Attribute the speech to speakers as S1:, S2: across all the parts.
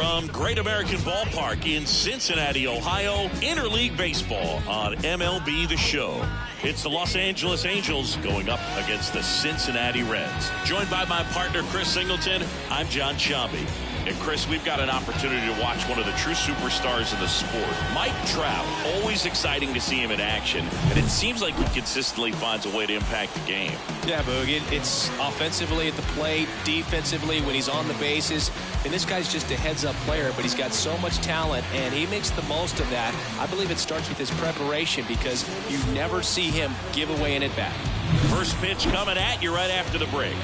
S1: From Great American Ballpark in Cincinnati, Ohio, Interleague Baseball on MLB The Show. It's the Los Angeles Angels going up against the Cincinnati Reds. Joined by my partner, Chris Singleton, I'm John Sciambi. And Chris, we've got an opportunity to watch one of the true superstars in the sport. Mike Trout, always exciting to see him in action, and it seems like he consistently finds a way to impact the game.
S2: Yeah, Boog, it's offensively at the plate, defensively when he's on the bases, and this guy's just a heads-up player, but he's got so much talent, and he makes the most of that. I believe it starts with his preparation because you never see him give away an at-bat.
S1: First pitch coming at you right after the break.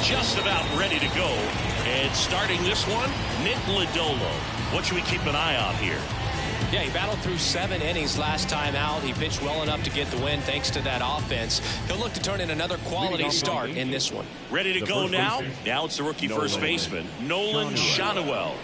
S1: Just about ready to go, and starting this one, Nick Lodolo. What should we keep an eye on here?
S2: Yeah, he battled through 7 innings last time out. He pitched well enough to get the win thanks to that offense. He'll look to turn in another quality start in this one.
S1: Ready to go now? Now it's the rookie first baseman, Nolan Schanuel.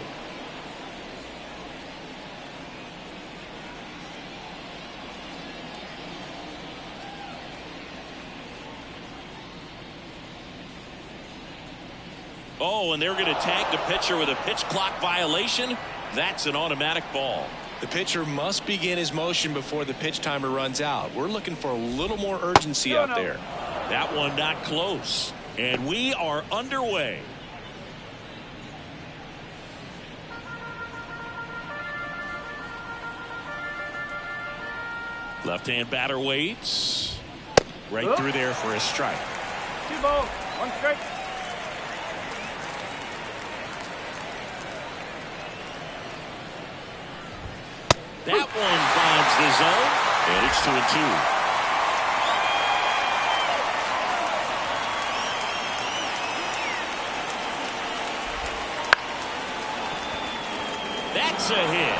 S1: Oh, and they're going to tag the pitcher with a pitch clock violation. That's an automatic ball.
S2: The pitcher must begin his motion before the pitch timer runs out. We're looking for a little more urgency out there.
S1: That one not close. And we are underway. Left-hand batter waits. Right through there for a strike.
S3: 2 balls, 1 strike.
S1: That one finds the zone, and it's 2-2. That's a hit.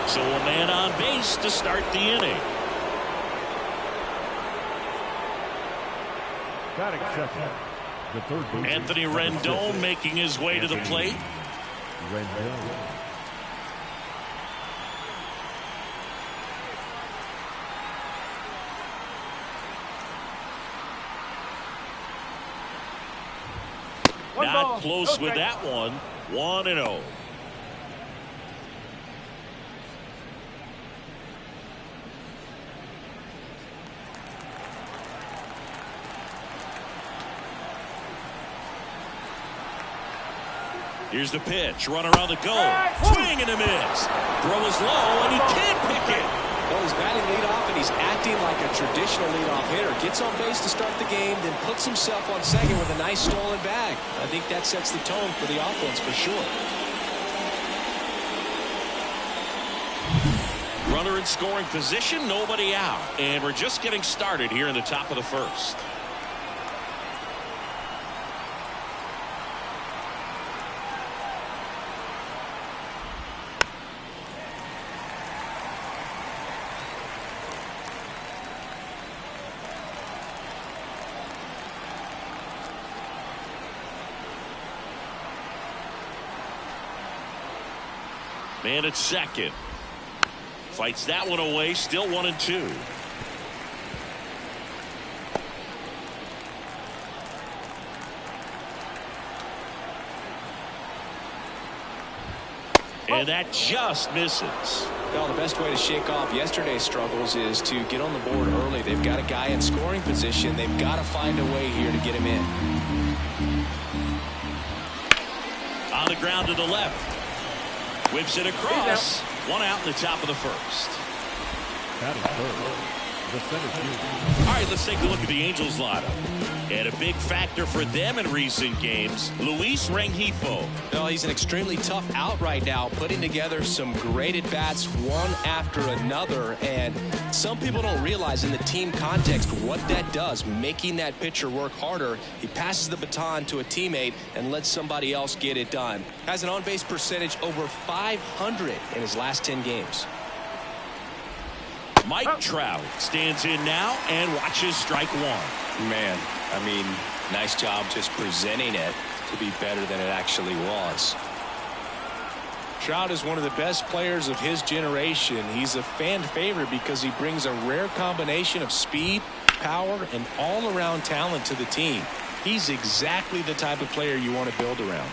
S1: So a man on base to start the inning.
S3: Got accepted. The third base.
S1: Anthony Rendon making his way to the plate.
S3: Rendon.
S1: Not close with that one. 1-0. Here's the pitch. Runner on the go. Swing and a miss. Throw is low, and he can't pick it.
S2: Well, he's batting leadoff, and he's acting like a traditional leadoff hitter. Gets on base to start the game, then puts himself on second with a nice stolen bag. I think that sets the tone for the offense for sure.
S1: Runner in scoring position, nobody out. And we're just getting started here in the top of the first. Man at second. Fights that one away. Still 1-2. And that just misses.
S2: Well, the best way to shake off yesterday's struggles is to get on the board early. They've got a guy in scoring position. They've got to find a way here to get him in.
S1: On the ground to the left. Whips it across. 1 out in the top of the first.
S3: That is third. The center field.
S1: All right, let's take a look at the Angels lineup. And a big factor for them in recent games, Luis Rengifo.
S2: Well, he's an extremely tough out right now, putting together some great at-bats one after another. And some people don't realize in the team context what that does, making that pitcher work harder. He passes the baton to a teammate and lets somebody else get it done. Has an on-base percentage over 500 in his last 10 games.
S1: Mike Trout stands in now and watches strike one.
S2: Man, I mean, nice job just presenting it to be better than it actually was. Trout is one of the best players of his generation. He's a fan favorite because he brings a rare combination of speed, power, and all-around talent to the team. He's exactly the type of player you want to build around.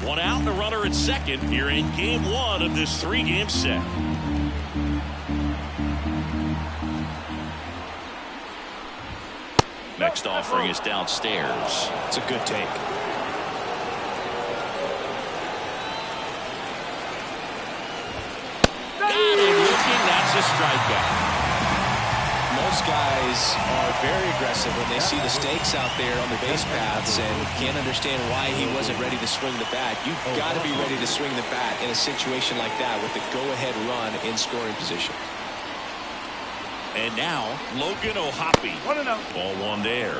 S1: One out and a runner at second here in game one of this 3-game set. Next offering is downstairs.
S2: It's a good take.
S1: Got him looking. That's a strikeout.
S2: Most guys are very aggressive when they see the stakes out there on the base paths and can't understand why he wasn't ready to swing the bat. You've got to be ready to swing the bat in a situation like that with the go-ahead run in scoring position.
S1: And now, Logan O'Hoppe.
S3: 1-0.
S1: Ball one there.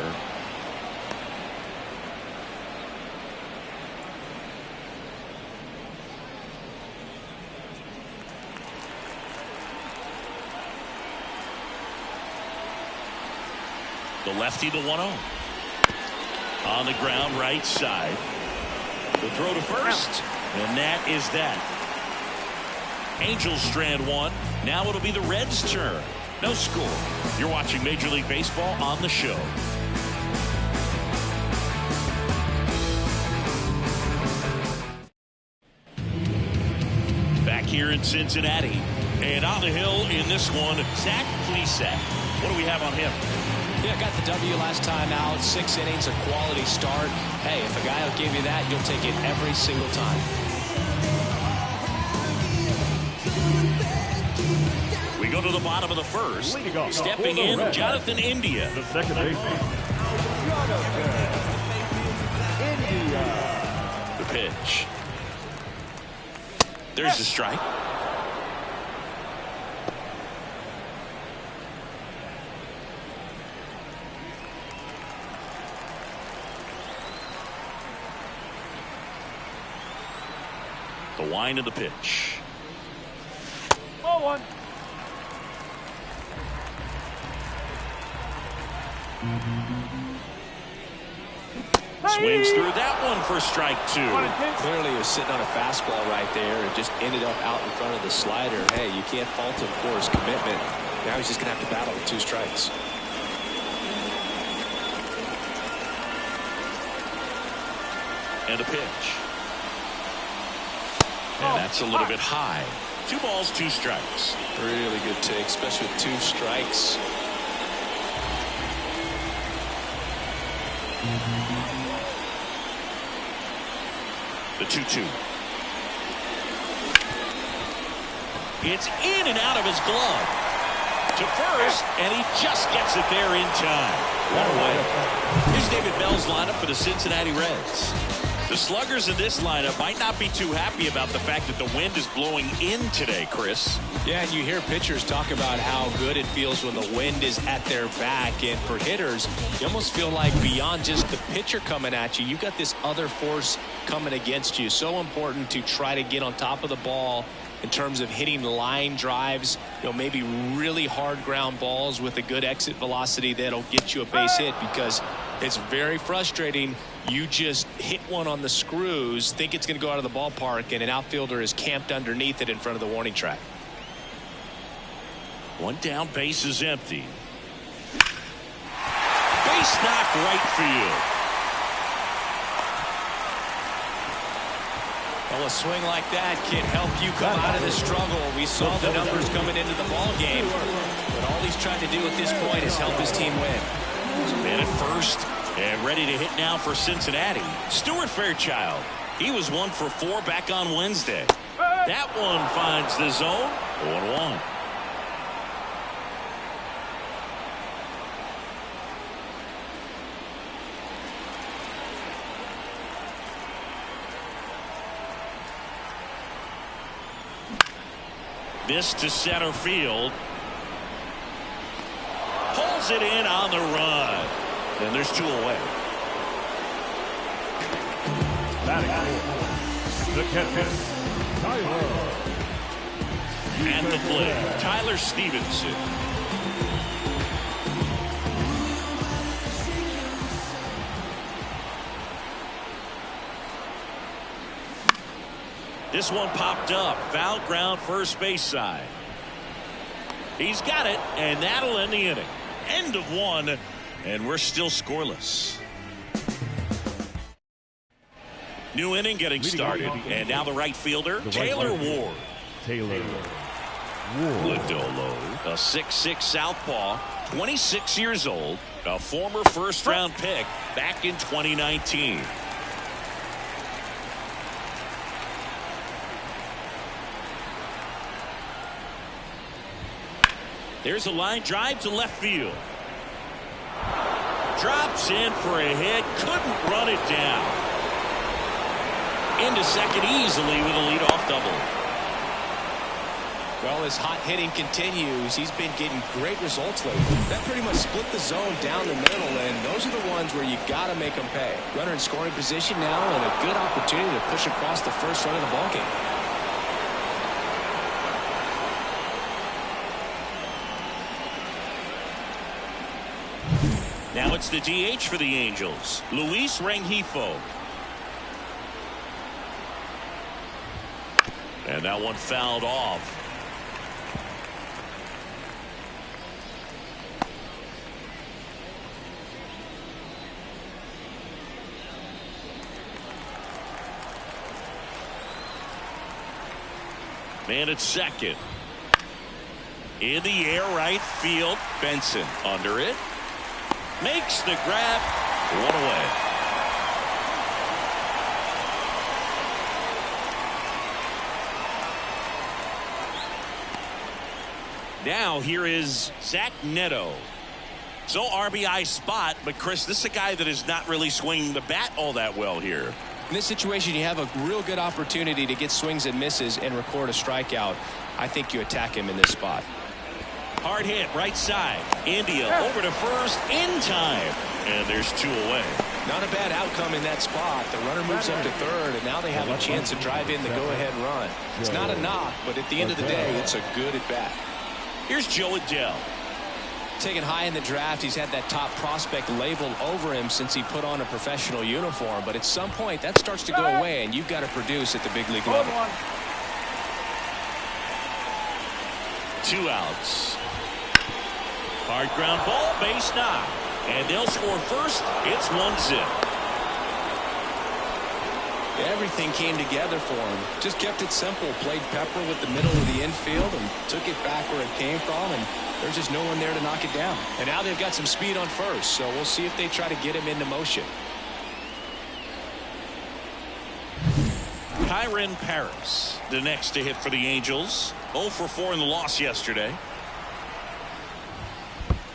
S1: The lefty, the 1-0. On the ground, right side. The throw to first. And that is that. Angels strand one. Now it'll be the Reds' turn. No score. You're watching Major League Baseball on the show. Back here in Cincinnati. And on the hill in this one, Zach Plesac. What do we have on him?
S2: Yeah, got the W last time out. 6 innings, a quality start. Hey, if a guy will give you that, you'll take it every single time.
S1: We go to the bottom of the first. Stepping in, Jonathan India.
S3: The second baseman, Jonathan India.
S1: The pitch. There's the strike. The wind of the pitch.
S3: 0-1.
S1: Swings through that one for strike two.
S2: Clearly he was sitting on a fastball right there and just ended up out in front of the slider. Hey, you can't fault him for his commitment. Now he's just going to have to battle with 2 strikes.
S1: And a pitch. And that's a little bit high. 2 balls, 2 strikes.
S2: Really good take, especially with 2 strikes.
S1: The 2-2. It's in and out of his glove. To first, and he just gets it there in time. One away. Here's David Bell's lineup for the Cincinnati Reds. The sluggers in this lineup might not be too happy about the fact that the wind is blowing in today, Chris.
S2: Yeah, and you hear pitchers talk about how good it feels when the wind is at their back. And for hitters, you almost feel like beyond just the pitcher coming at you, you've got this other force coming against you. So important to try to get on top of the ball in terms of hitting line drives, maybe really hard ground balls with a good exit velocity that'll get you a base hit, because it's very frustrating. You just hit one on the screws, think it's going to go out of the ballpark, and an outfielder is camped underneath it in front of the warning track.
S1: One down, base is empty. Base knock right field.
S2: Well, a swing like that can help you come out of the struggle. We saw the numbers coming into the ball game, but all he's trying to do at this point is help his team win.
S1: Man at first and ready to hit now for Cincinnati. Stuart Fairchild. He was 1 for 4 back on Wednesday. That one finds the zone. 0-1. This to center field. Pulls it in on the run. And there's 2 away.
S3: The catcher, Tyler.
S1: And the play, Tyler Stevenson. This one popped up. Foul ground, first base side. He's got it, and that'll end the inning. End of 1, and we're still scoreless. New inning getting started. And now the right fielder, Taylor Ward.
S3: Taylor Ward.
S1: Lodolo, a 6'6" southpaw, 26 years old, a former first-round pick back in 2019. There's a line drive to left field. Drops in for a hit, couldn't run it down. Into second easily with a leadoff double.
S2: Well, his hot hitting continues. He's been getting great results lately. That pretty much split the zone down the middle, and those are the ones where you got to make them pay. Runner in scoring position now, and a good opportunity to push across the first run of the ballgame.
S1: Now it's the DH for the Angels, Luis Rengifo. And that one fouled off. Man at second. In the air, right field. Benson under it. Makes the grab. One away. Now here is Zach Neto. So RBI spot, but Chris, this is a guy that is not really swinging the bat all that well here.
S2: In this situation, you have a real good opportunity to get swings and misses and record a strikeout. I think you attack him in this spot.
S1: Hard hit, right side. India over to first in time. And there's two away.
S2: Not a bad outcome in that spot. The runner moves up to third, and now they have a chance to drive in the go-ahead run. It's not a knock, but at the end of the day, it's a good at-bat.
S1: Here's Joe Adele.
S2: Taken high in the draft, he's had that top prospect label over him since he put on a professional uniform. But at some point, that starts to go away, and you've got to produce at the big league level.
S1: 2 outs. Hard ground ball, base knock. And they'll score first. It's 1-0.
S2: Everything came together for him. Just kept it simple. Played pepper with the middle of the infield and took it back where it came from. And there's just no one there to knock it down. And now they've got some speed on first. So we'll see if they try to get him into motion.
S1: Kyron Paris, the next to hit for the Angels. 0 for 4 in the loss yesterday.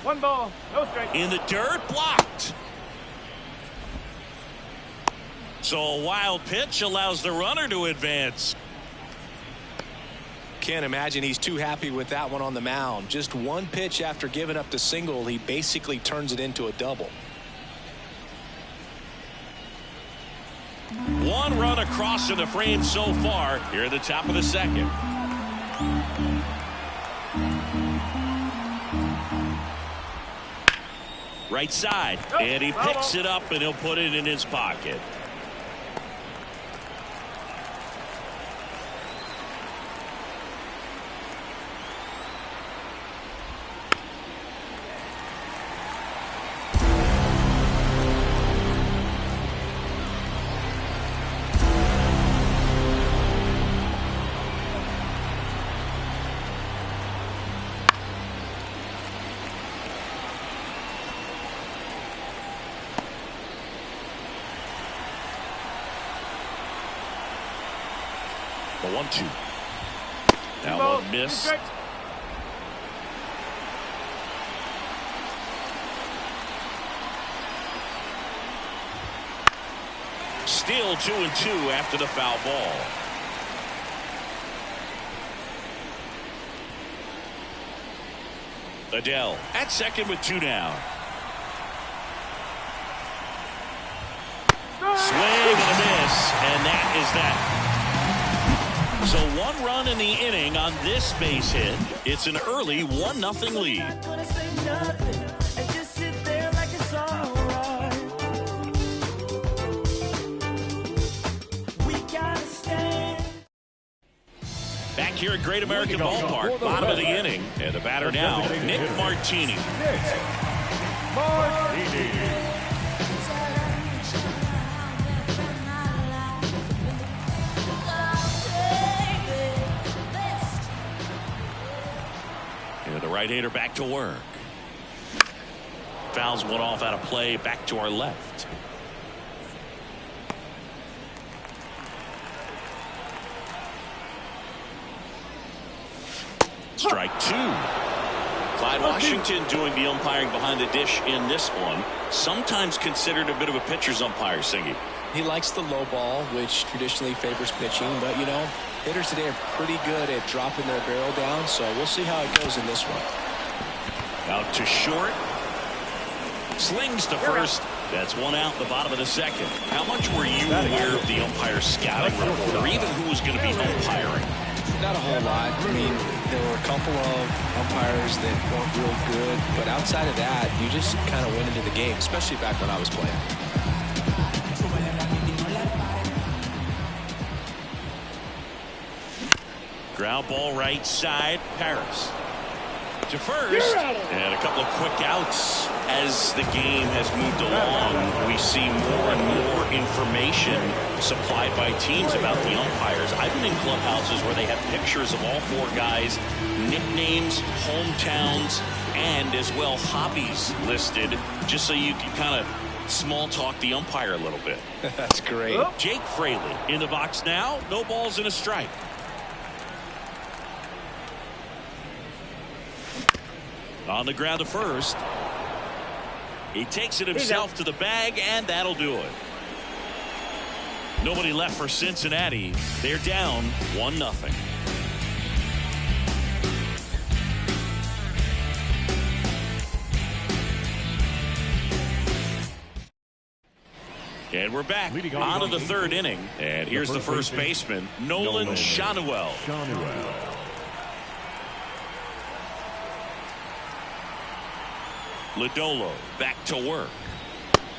S4: 1 ball, no strike.
S1: In the dirt, blocked. So a wild pitch allows the runner to advance.
S2: Can't imagine he's too happy with that one on the mound. Just one pitch after giving up the single, he basically turns it into a double.
S1: 1 run across in the frame so far here at the top of the second. Right side, and he picks it up and he'll put it in his pocket. The 1-2. Now one miss. Still 2-2 after the foul ball. Adele at second with 2 down. Swing and a miss, and that is that. So 1 run in the inning on this base hit. It's an early 1-0 lead. Back here at Great American Ballpark, bottom of the inning. And the batter now, Nick Martini. right-hander back to work. Fouls one off out of play, back to our left. Strike two. Clyde Washington doing the umpiring behind the dish in this one. Sometimes considered a bit of a pitcher's umpire, Singy.
S2: He likes the low ball, which traditionally favors pitching, but you know, hitters today are pretty good at dropping their barrel down, so we'll see how it goes in this one.
S1: Out to short. Slings to first. That's one out the bottom of the second. How much were you aware of the umpire's scouting report, or even who was going to be umpiring?
S2: Not a whole lot. I mean, there were a couple of umpires that weren't real good, but outside of that, you just kind of went into the game, especially back when I was playing.
S1: Ground ball right side. Paris to first, and a couple of quick outs. As the game has moved along, we see more and more information supplied by teams about the umpires. I've been in clubhouses where they have pictures of all four guys, nicknames, hometowns, and as well hobbies listed, just so you can kind of small talk the umpire a little bit.
S2: That's great.
S1: Jake Fraley in the box now. No balls and a strike. On the ground to first. He takes it himself to the bag, and that'll do it. Nobody left for Cincinnati. They're down 1-0. And we're back on to the third inning. And here's the first baseman, Nolan Shanuel. Lodolo back to work.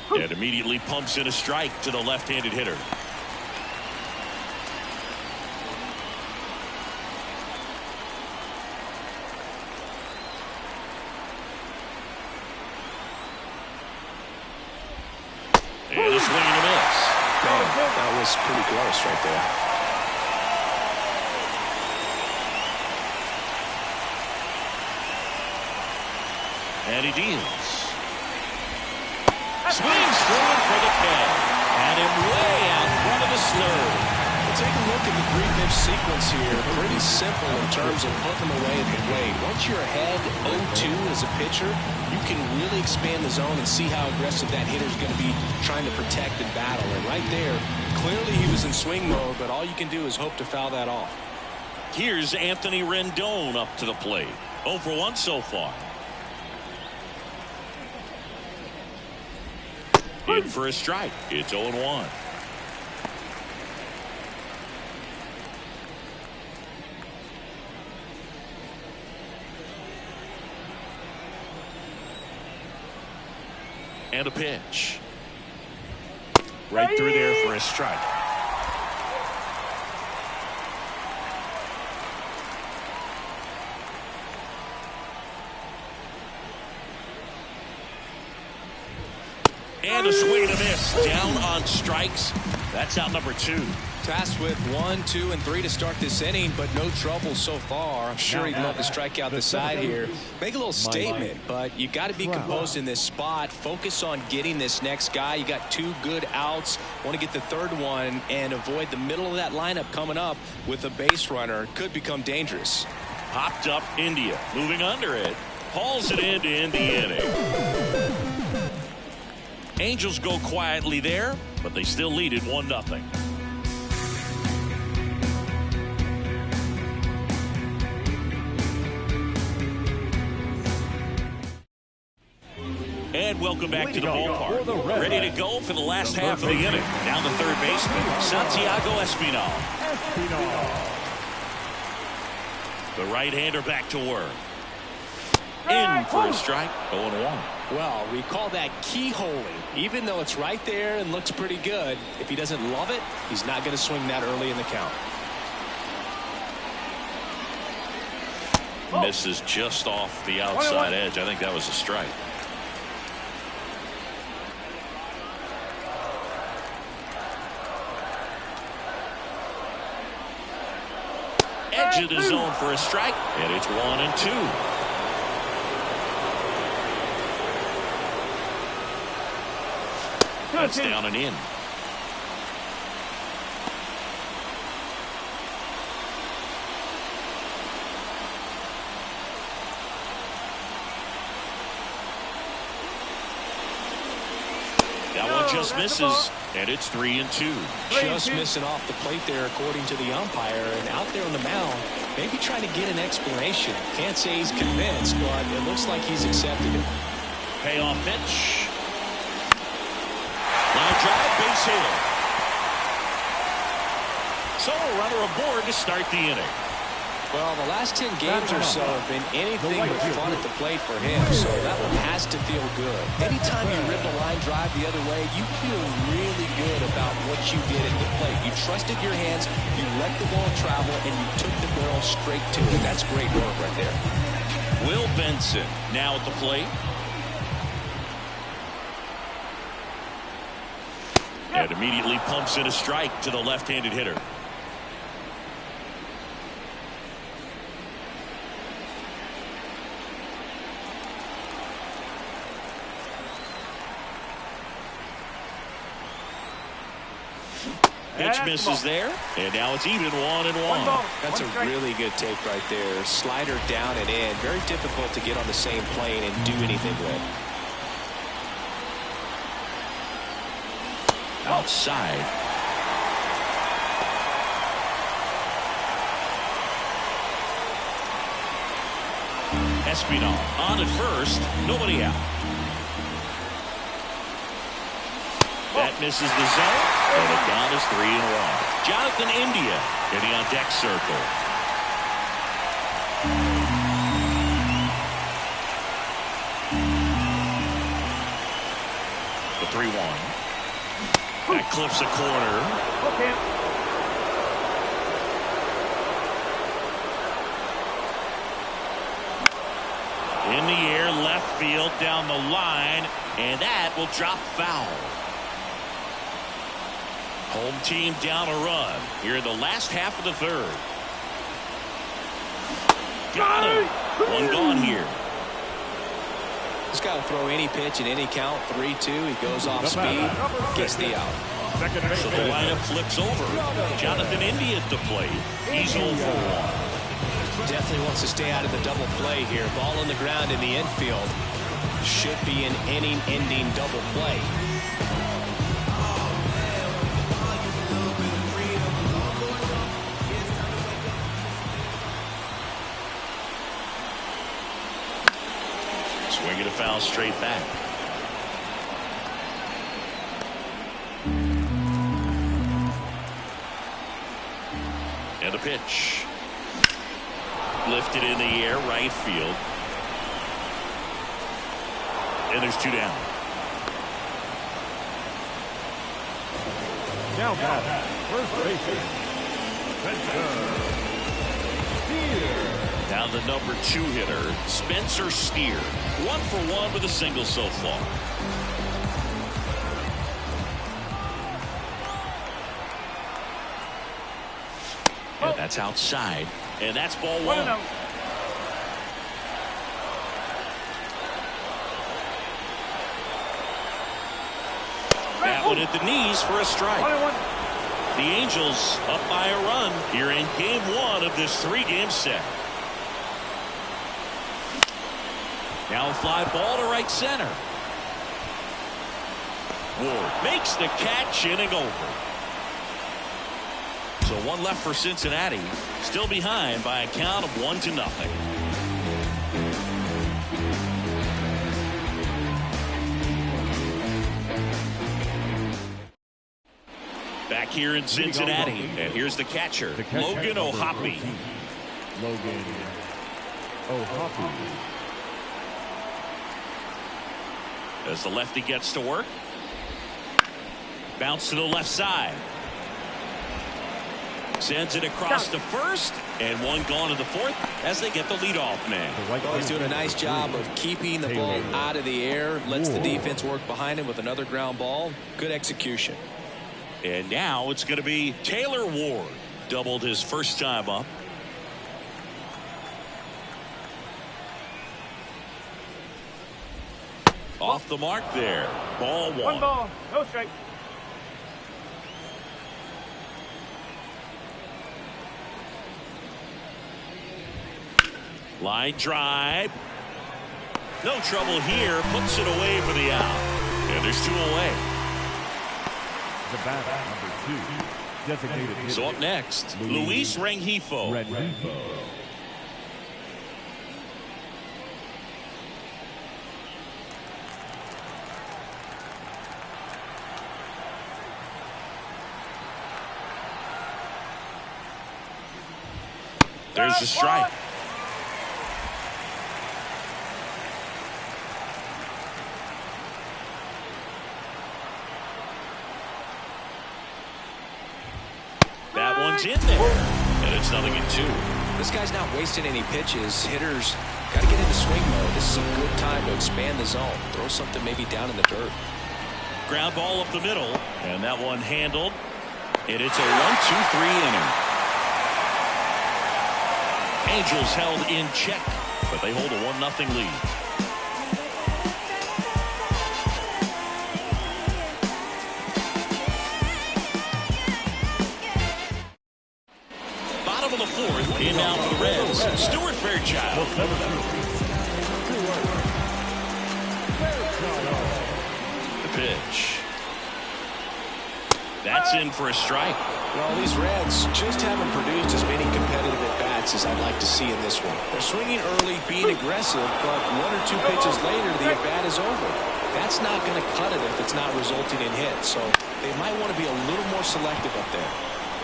S1: And immediately pumps in a strike to the left-handed hitter. And a swing and a miss.
S2: That was pretty close right there.
S1: And he deals. Swings forward for the K. And him way out front of the slurve.
S2: Well, take a look at the 3-pitch sequence here. Pretty simple in terms of putting them away at the plate. Once you're ahead 0-2 as a pitcher, you can really expand the zone and see how aggressive that hitter is going to be trying to protect and battle. And right there, clearly he was in swing mode, but all you can do is hope to foul that off.
S1: Here's Anthony Rendon up to the plate. 0 for 1 so far. In for a strike. It's 0-1. And a pitch. Right through there for a strike. And a swing and a miss. Down on strikes. That's out number 2.
S2: Tasked with 1, 2, and 3 to start this inning, but no trouble so far. I'm sure he'd love to strike out the side here. Make a little statement, but you got to be composed in this spot. Focus on getting this next guy. You got 2 good outs. Want to get the third one and avoid the middle of that lineup coming up with a base runner. Could become dangerous.
S1: Popped up India. Moving under it. Hauls it in to end the inning. Angels go quietly there, but they still lead it 1-0. And welcome back to the ballpark. Ready to go for the last half of the inning. Down the third baseman, Santiago Espinal. The right-hander back to work. In for a strike, 0-1.
S2: Well, we call that keyholing. Even though it's right there and looks pretty good, if he doesn't love it, he's not going to swing that early in the count.
S1: Misses just off the outside edge. I think that was a strike. Edge of the zone for a strike, and it's 1-2. That's down and in. That one just misses, and it's 3-2.
S2: Just missing off the plate there, according to the umpire. And out there on the mound, maybe trying to get an explanation. Can't say he's convinced, but it looks like he's accepted it.
S1: Payoff pitch. Line drive, base hit. So a runner aboard to start the inning.
S2: Well, the last 10 games or so have been anything but fun at the plate for him, so that one has to feel good. Anytime you rip a line drive the other way, you feel really good about what you did at the plate. You trusted your hands, you let the ball travel, and you took the barrel straight to it. That's great work right there.
S1: Will Benson now at the plate. And immediately pumps in a strike to the left-handed hitter. Pitch misses there, and now it's even 1-1.
S2: That's a really good take right there. Slider down and in. Very difficult to get on the same plane and do anything with.
S1: Outside. Espinal on at first, nobody out. That misses the zone, and the count is 3-1. Jonathan India getting on deck circle. The 3-1. That clips a corner. In the air, left field, down the line, and that will drop foul. Home team down a run here in the last half of the third. Got him. One gone here.
S2: He's got to throw any pitch in any count. 3-2. He goes off speed. Gets the out.
S1: So the lineup flips over. Jonathan India at the plate. He's 0 for 1.
S2: Definitely wants to stay out of the double play here. Ball on the ground in the infield. Should be an inning-ending double play.
S1: Swinging a foul straight back. And the pitch. Lifted in the air, right field. And there's 2 down.
S3: Now back, first baseman,
S1: Now the number 2 hitter, Spencer Steer. 1 for 1 with a single so far. And that's outside. And that's ball 1. That one at the knees for a strike. The Angels up by a run here in game 1 of this 3-game set. Now a fly ball to right center. Ward makes the catch, inning over. So 1 left for Cincinnati. Still behind by a count of 1-0. Back here in Cincinnati, and here's the catcher, Logan O'Hoppe.
S3: Logan O'Hoppe.
S1: As the lefty gets to work. Bounce to the left side. Sends it across to first, and 1 gone in the 4th as they get the leadoff man.
S2: Well, he's doing a nice job of keeping the ball out of the air. Lets the defense work behind him with another ground ball. Good execution.
S1: And now it's going to be Taylor Ward. Doubled his first time up. Off the mark there. Ball one.
S4: One ball, no strike.
S1: Line drive. No trouble here. Puts it away for the out. And there's 2 away.
S3: The batter, number 2, designated hitter.
S1: So up next, Luis Rengifo. There's the strike. That one's in there. And it's 0-2.
S2: This guy's not wasting any pitches. Hitters got to get into swing mode. This is a good time to expand the zone. Throw something maybe down in the dirt.
S1: Ground ball up the middle. And that one handled. And it's a 1-2-3 inning. Angels held in check, but they hold a 1-0 lead. Bottom of the 4th, in now for the Reds, Stuart Fairchild. The pitch. That's in for a strike.
S2: Well, these Reds just haven't produced as many competitive at-bats as I'd like to see in this one. They're swinging early, being aggressive, but 1 or 2 pitches later, the at-bat is over. That's not going to cut it if it's not resulting in hits, so they might want to be a little more selective up there.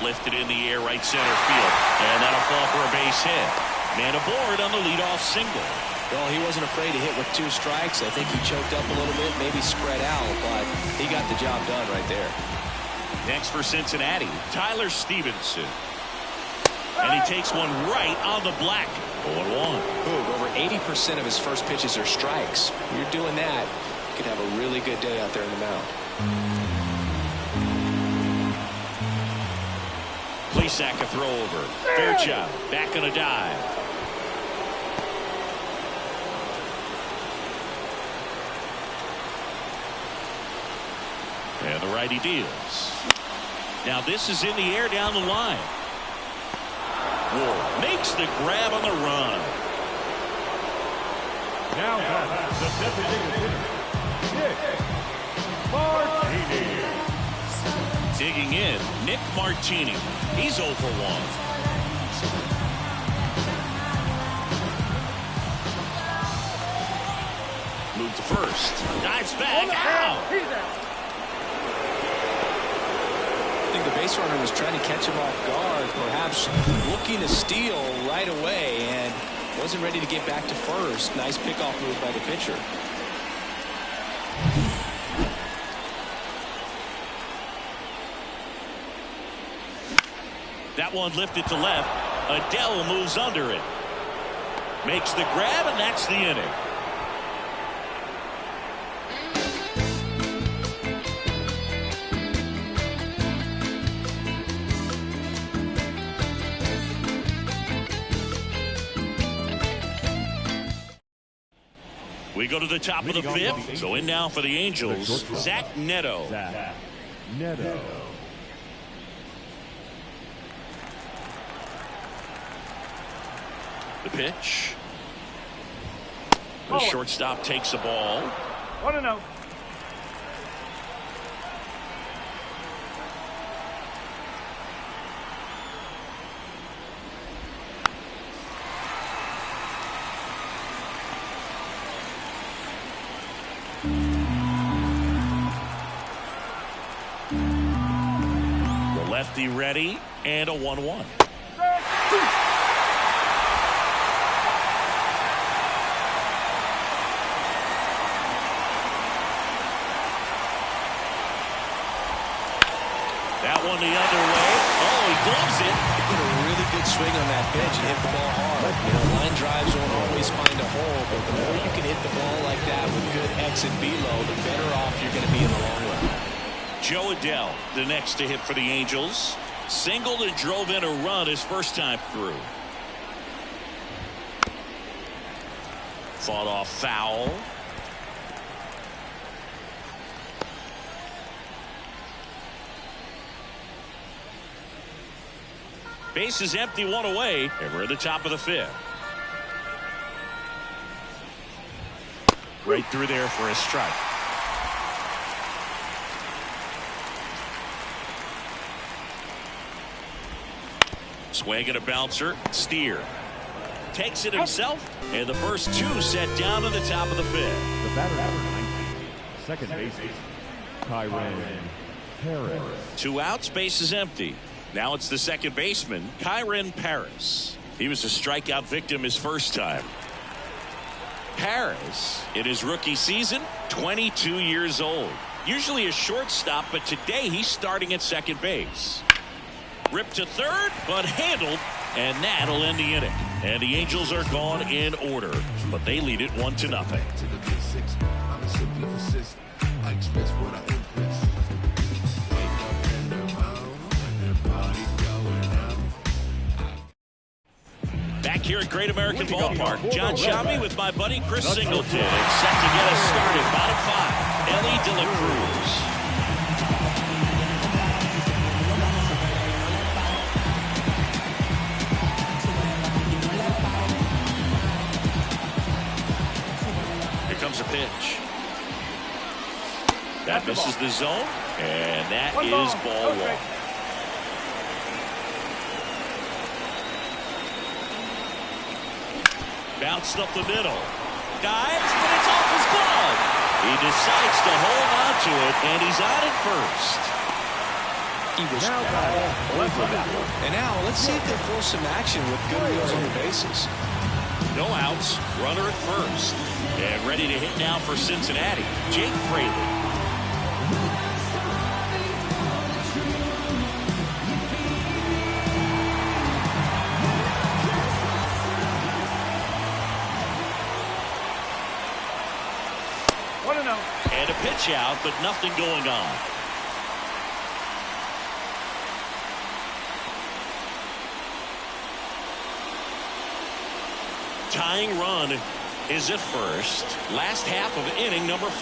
S1: Lifted in the air, right center field, and that'll fall for a base hit. Man aboard on the leadoff single.
S2: Well, he wasn't afraid to hit with 2 strikes. I think he choked up a little bit, maybe spread out, but he got the job done right there.
S1: Next for Cincinnati, Tyler Stevenson. And he takes one right on the black. 0-1.
S2: Over 80% of his first pitches are strikes. When you're doing that, you could have a really good day out there in the mound.
S1: Plesac a throw over. Fairchild back on a dive. And the righty deals. Now this is in the air down the line. Ward makes the grab on the run.
S3: Now that's the designated hitter, Nick Martini.
S1: Digging in, Nick Martini. He's 0 for 1. Move to first. Dives back. Out.
S4: He's out.
S2: I think the base runner was trying to catch him off guard, perhaps looking to steal right away, and wasn't ready to get back to first. Nice pickoff move by the pitcher.
S1: That one lifted to left. Adele moves under it. Makes the grab, and that's the inning. We go to the top of the 5th. So in now for the Angels, Zach Neto.
S3: Zach Neto.
S1: The pitch. The shortstop takes the ball.
S4: 1-0.
S1: The lefty ready, and a 1-1. That one the other way. Oh, he gloves it.
S2: He put a really good swing on that pitch and hit the ball hard. You know, line drives won't always find a hole, but the more you can hit the ball like that with good X and velo, the better off you're going to be in the long run.
S1: Joe Adele, the next to hit for the Angels. Singled and drove in a run his first time through. Fought off foul. Base is empty, one away, and we're at the top of the fifth. Right through there for a strike. Swing and a bouncer. Steer takes it himself, and the first two set down to the top of the fifth.
S3: The batter number 19, second baseman, Kyron Paris.
S1: 2 outs, base is empty. Now it's the second baseman, Kyron Paris. He was a strikeout victim his first time. Paris, in his rookie season, 22 years old. Usually a shortstop, but today he's starting at second base. Ripped to third, but handled, and that'll end the inning. And the Angels are gone in order, but they lead it 1-0. Back here at Great American Ballpark, John Shammy with my buddy Chris Singleton. Set to get us started. Bottom 5, Ellie De La Cruz. A pitch that misses the zone, and that is ball 1. Bounced up the middle, dives, but it's off his glove. He decides to hold on to it, and he's on at first.
S2: He was over that one. And now let's see if they force some action with good wheels on the bases.
S1: No outs, runner at first. And ready to hit now for Cincinnati, Jake Fraley. And a pitch out, but nothing going on. Tying run is at first. Last half of inning number 5.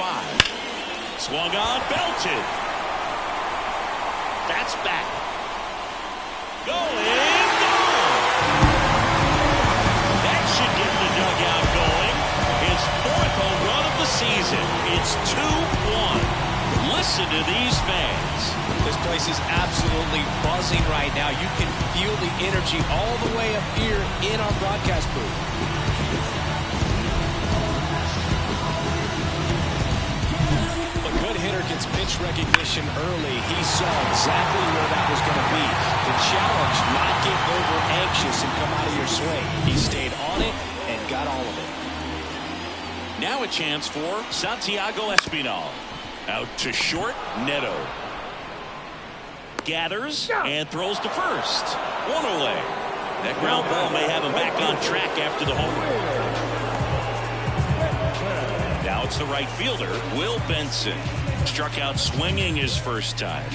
S1: Swung on, belted. That's back. Going, gone. That should get the dugout going. His 4th home run of the season. It's 2-1. Listen to these fans.
S2: This place is absolutely buzzing right now. You can feel the energy all the way up here in our broadcast booth. Hitter gets pitch recognition early. He saw exactly where that was going to be. The challenge, not get over anxious and come out of your swing. He stayed on it and got all of it.
S1: Now a chance for Santiago Espinal. Out to short, Neto. Gathers and throws to first. 1 away. That ground ball may have him back on track after the home run. Now it's the right fielder, Will Benson. Struck out swinging his first time.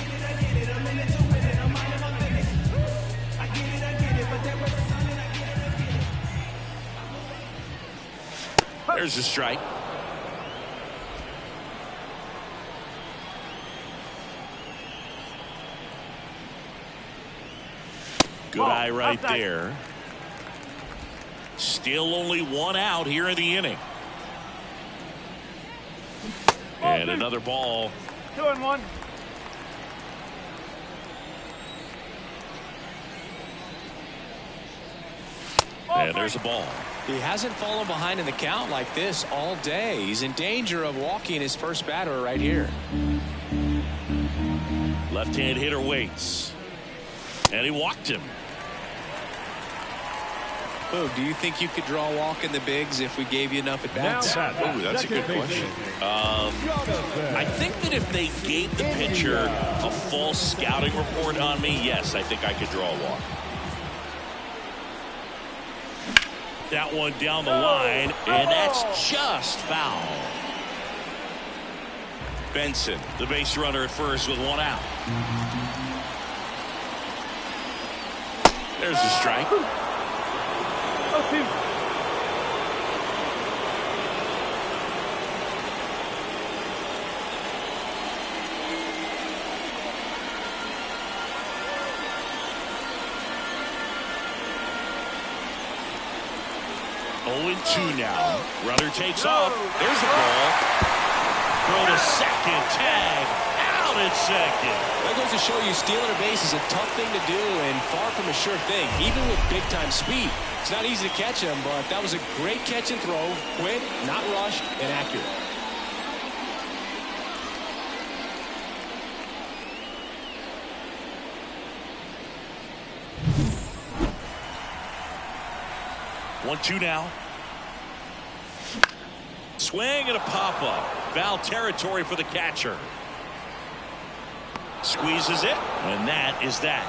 S1: There's a strike. Good eye right there. Still only 1 out here in the inning. And another ball.
S4: 2-1.
S1: And there's a ball.
S2: He hasn't fallen behind in the count like this all day. He's in danger of walking his first batter right here.
S1: Left-hand hitter waits. And he walked him.
S2: Boog, do you think you could draw a walk in the bigs if we gave you enough at bats?
S1: Oh, that's a good question. I think that if they gave the pitcher a full scouting report on me, yes, I think I could draw a walk. That one down the line, and that's just foul. Benson, the base runner at first with 1 out. There's a strike. 0-2 now. Runner takes off. There's a ball. Throw to second. Tag. Out at second.
S2: That goes to show you stealing a base is a tough thing to do and far from a sure thing, even with big-time speed. It's not easy to catch him, but that was a great catch and throw. Quick, not rushed, and accurate.
S1: One, two now. Swing and a pop-up. Foul territory for the catcher. Squeezes it, and that is that.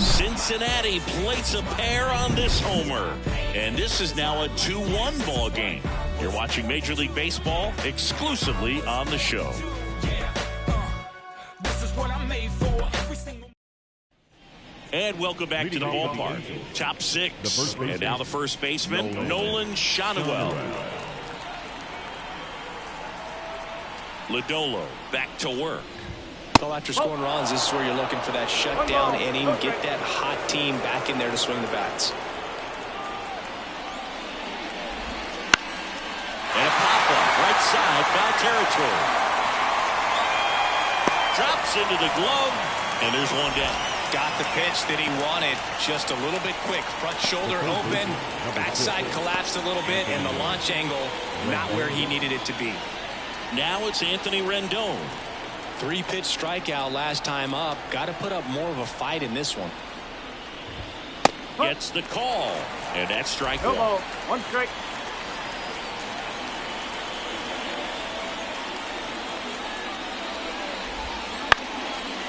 S1: Cincinnati plates a pair on this homer. And this is now a 2-1 ball game. You're watching Major League Baseball exclusively on the show. And welcome back to the ballpark. Top six. And now the first baseman, Nolan Schanuel. Lodolo back to work.
S2: Well, after scoring runs, this is where you're looking for that shutdown inning. Get that hot team back in there to swing the bats.
S1: And a pop-up right side, foul territory. Drops into the glove, and there's one down.
S5: Got the pitch that he wanted, just a little bit quick. Front shoulder open, backside collapsed a little bit, and the launch angle not where he needed it to be.
S1: Now it's Anthony Rendon.
S2: 3-pitch strikeout last time up. Got to put up more of a fight in this one.
S1: Gets the call, and that's strike
S4: No
S1: one.
S4: ball. One strike.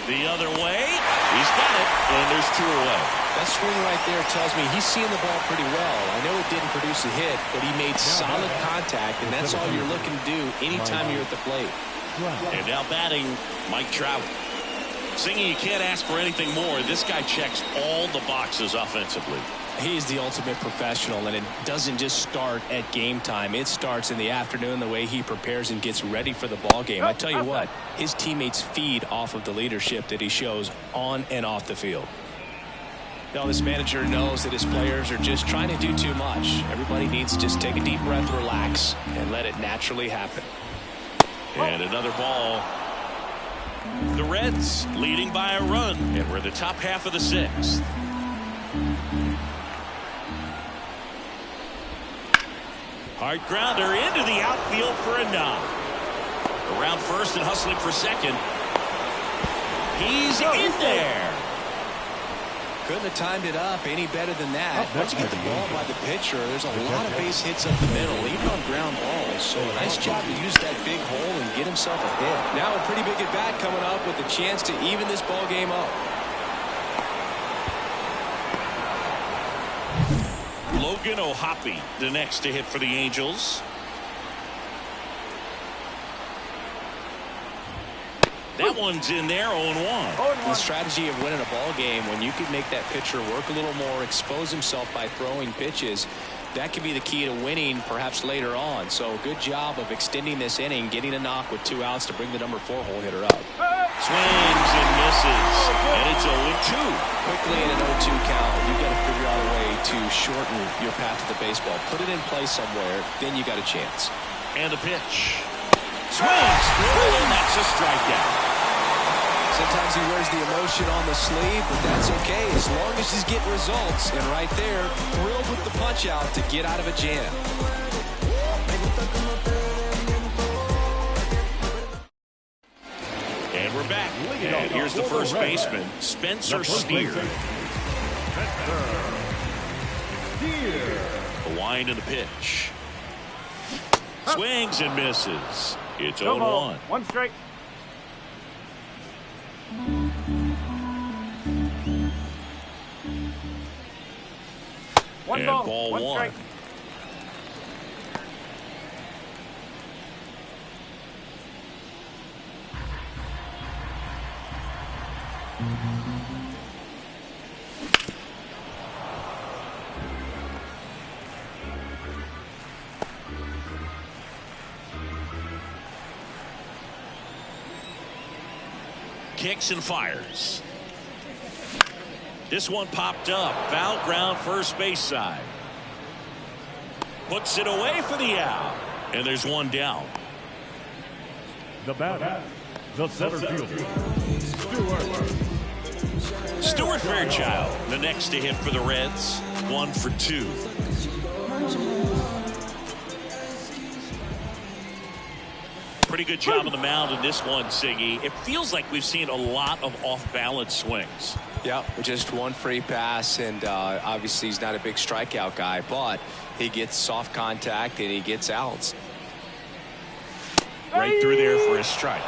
S1: The other way. He's got it, and there's 2 away.
S2: That swing right there tells me he's seeing the ball pretty well. I know it didn't produce a hit, but he made solid contact, and that's all you're looking to do anytime you're at the plate.
S1: And now batting, Mike Trout. Singing, you can't ask for anything more. This guy checks all the boxes offensively.
S2: He's the ultimate professional, and it doesn't just start at game time. It starts in the afternoon, the way he prepares and gets ready for the ball game. I tell you what, his teammates feed off of the leadership that he shows on and off the field. Now, this manager knows that his players are just trying to do too much. Everybody needs to just take a deep breath, relax, and let it naturally happen.
S1: And another ball. The Reds leading by a run, and we're in the top half of the 6th. Hard grounder into the outfield for a knock. Around first and hustling for second. He's in there.
S2: Couldn't have timed it up any better than that. Once you get the ball by the pitcher, there's a lot of base hits up the middle, even on ground balls. So a nice job to use that big hole and get himself a hit. Now a pretty big at bat coming up with a chance to even this ball game up.
S1: Logan O'Hoppe, the next to hit for the Angels. That one's in there, 0-1.
S2: The strategy of winning a ball game, when you can make that pitcher work a little more, expose himself by throwing pitches, that could be the key to winning perhaps later on. So good job of extending this inning, getting a knock with 2 outs to bring the number 4 hole hitter up.
S1: Swings and misses, and it's 0-2.
S2: Quickly in an 0-2 count, you've got to figure out a way to shorten your path to the baseball. Put it in play somewhere, then you got a chance.
S1: And the pitch. Swings through, and that's a strikeout.
S2: Sometimes he wears the emotion on the sleeve, but that's okay as long as he's getting results. And right there, thrilled with the punch out to get out of a jam.
S1: And we're back. And here's the first baseman, Spencer Steer. A wind in the pitch. Swings and misses. It's 0-1.
S4: One strike.
S1: And ball one.
S4: Strike.
S1: Kicks and fires. This one popped up. Foul ground, first base side. Puts it away for the out. And there's one down.
S3: The batter, the center fielder,
S1: Stuart Fairchild, the next to hit for the Reds. 1 for 2. Pretty good job on the mound in this one, Siggy. It feels like we've seen a lot of off-balance swings.
S2: Yeah, just one free pass, and obviously he's not a big strikeout guy, but he gets soft contact and he gets outs.
S1: Right through there for a strike.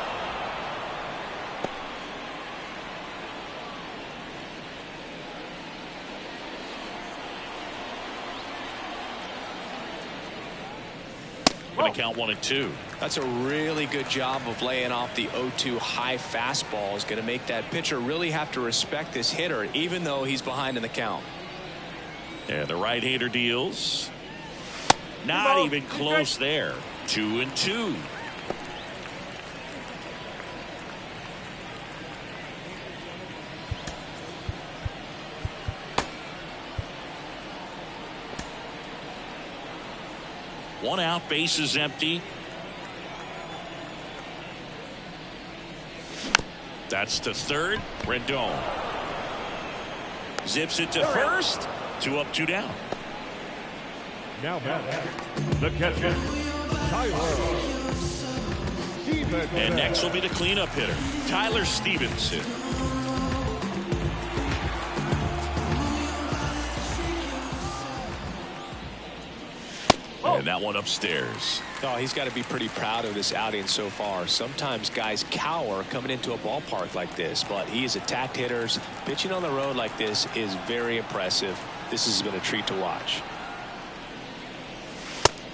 S1: Going to count 1 and 2.
S2: That's a really good job of laying off the 0-2 high fastball. Is going to make that pitcher really have to respect this hitter, even though he's behind in the count.
S1: Yeah, the right-hander deals. Not even close there. 2 and 2. One out, base is empty. That's to third. Rendon zips it to first. 2 up, 2 down.
S3: now batting, the catcher, Tyler Stevenson.
S1: And next will be the cleanup hitter, Tyler Stevenson. And that one upstairs.
S2: Oh, he's got to be pretty proud of this outing so far. Sometimes guys cower coming into a ballpark like this, but he has attacked hitters. Pitching on the road like this is very impressive. This has been a treat to watch.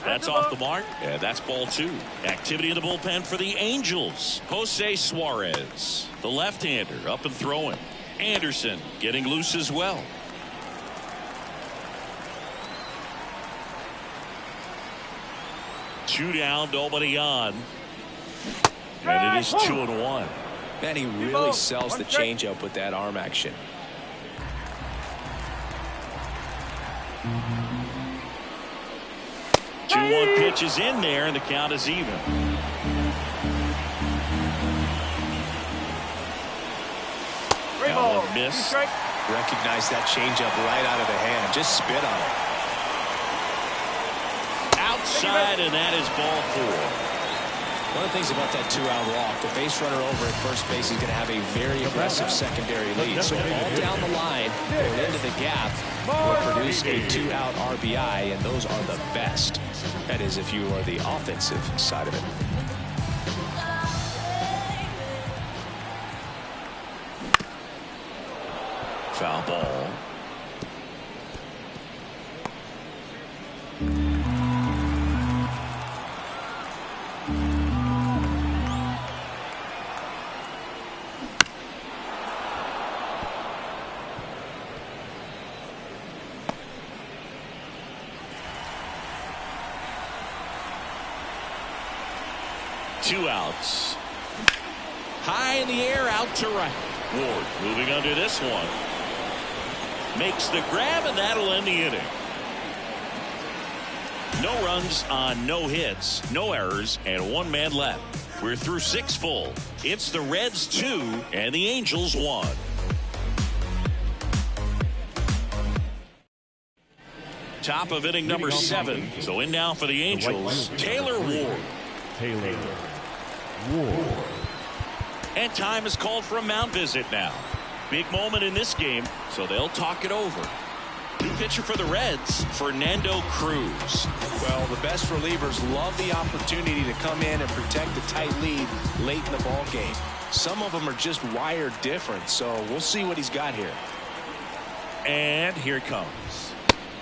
S1: That's off the mark. Yeah, that's ball 2. Activity in the bullpen for the Angels. Jose Suarez, the left-hander, up and throwing. Anderson getting loose as well. Two down, nobody on. And it is 2-1.
S2: Man, he really sells the changeup with that arm action.
S1: Two-one pitch is in there, and the count is even. That one missed.
S2: Recognize that changeup right out of the hand. Just spit on it.
S1: Outside, and that is ball 4.
S2: One of the things about that 2-out walk, the base runner over at first base is going to have a very aggressive secondary lead. So ball down the line or into the gap will produce a 2-out RBI, and those are the best. That is, if you are the offensive side of it.
S1: Foul ball. Two outs. High in the air, out to right. Ward moving under this one. Makes the grab, and that'll end the inning. No runs on no hits, no errors, and 1 man left. We're through 6 full. It's the Reds 2 and the Angels 1. Top of inning number 7. So in now for the Angels, Taylor Ward.
S3: Taylor Ward.
S1: And time is called for a mound visit now. Big moment in this game, so they'll talk it over. New pitcher for the Reds, Fernando Cruz.
S2: Well, the best relievers love the opportunity to come in and protect the tight lead late in the ball game. Some of them are just wired different, so we'll see what he's got here.
S1: And here it comes.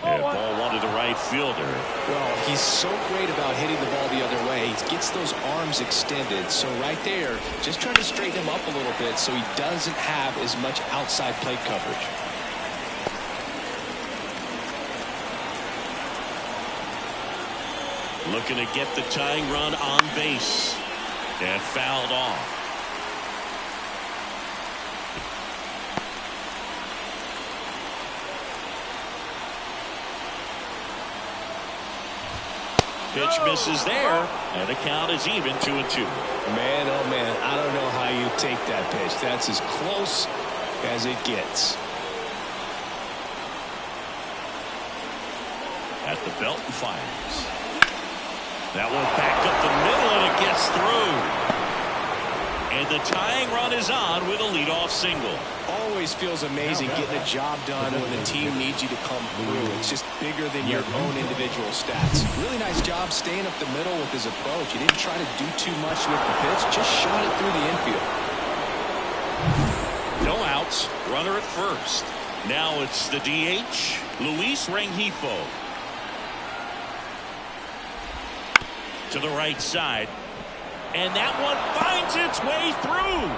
S1: And ball 1 to the right fielder.
S2: Well, he's so great about hitting the ball the other way. He gets those arms extended. So right there, just trying to straighten him up a little bit so he doesn't have as much outside plate coverage.
S1: Looking to get the tying run on base. And fouled off. Pitch misses there, and the count is even 2-2.
S5: Man, oh man, I don't know how you take that pitch. That's as close as it gets.
S1: At the belt and fires. That one backed up the middle, and it gets through. And the tying run is on with a leadoff single.
S2: Always feels amazing getting a job done when the team needs you to come through. It's just bigger than your own individual stats. Really nice job staying up the middle with his approach. He didn't try to do too much with the pitch, just shot it through the infield.
S1: No outs, runner at first. Now it's the DH, Luis Rengifo. To the right side. And that one finds its way through.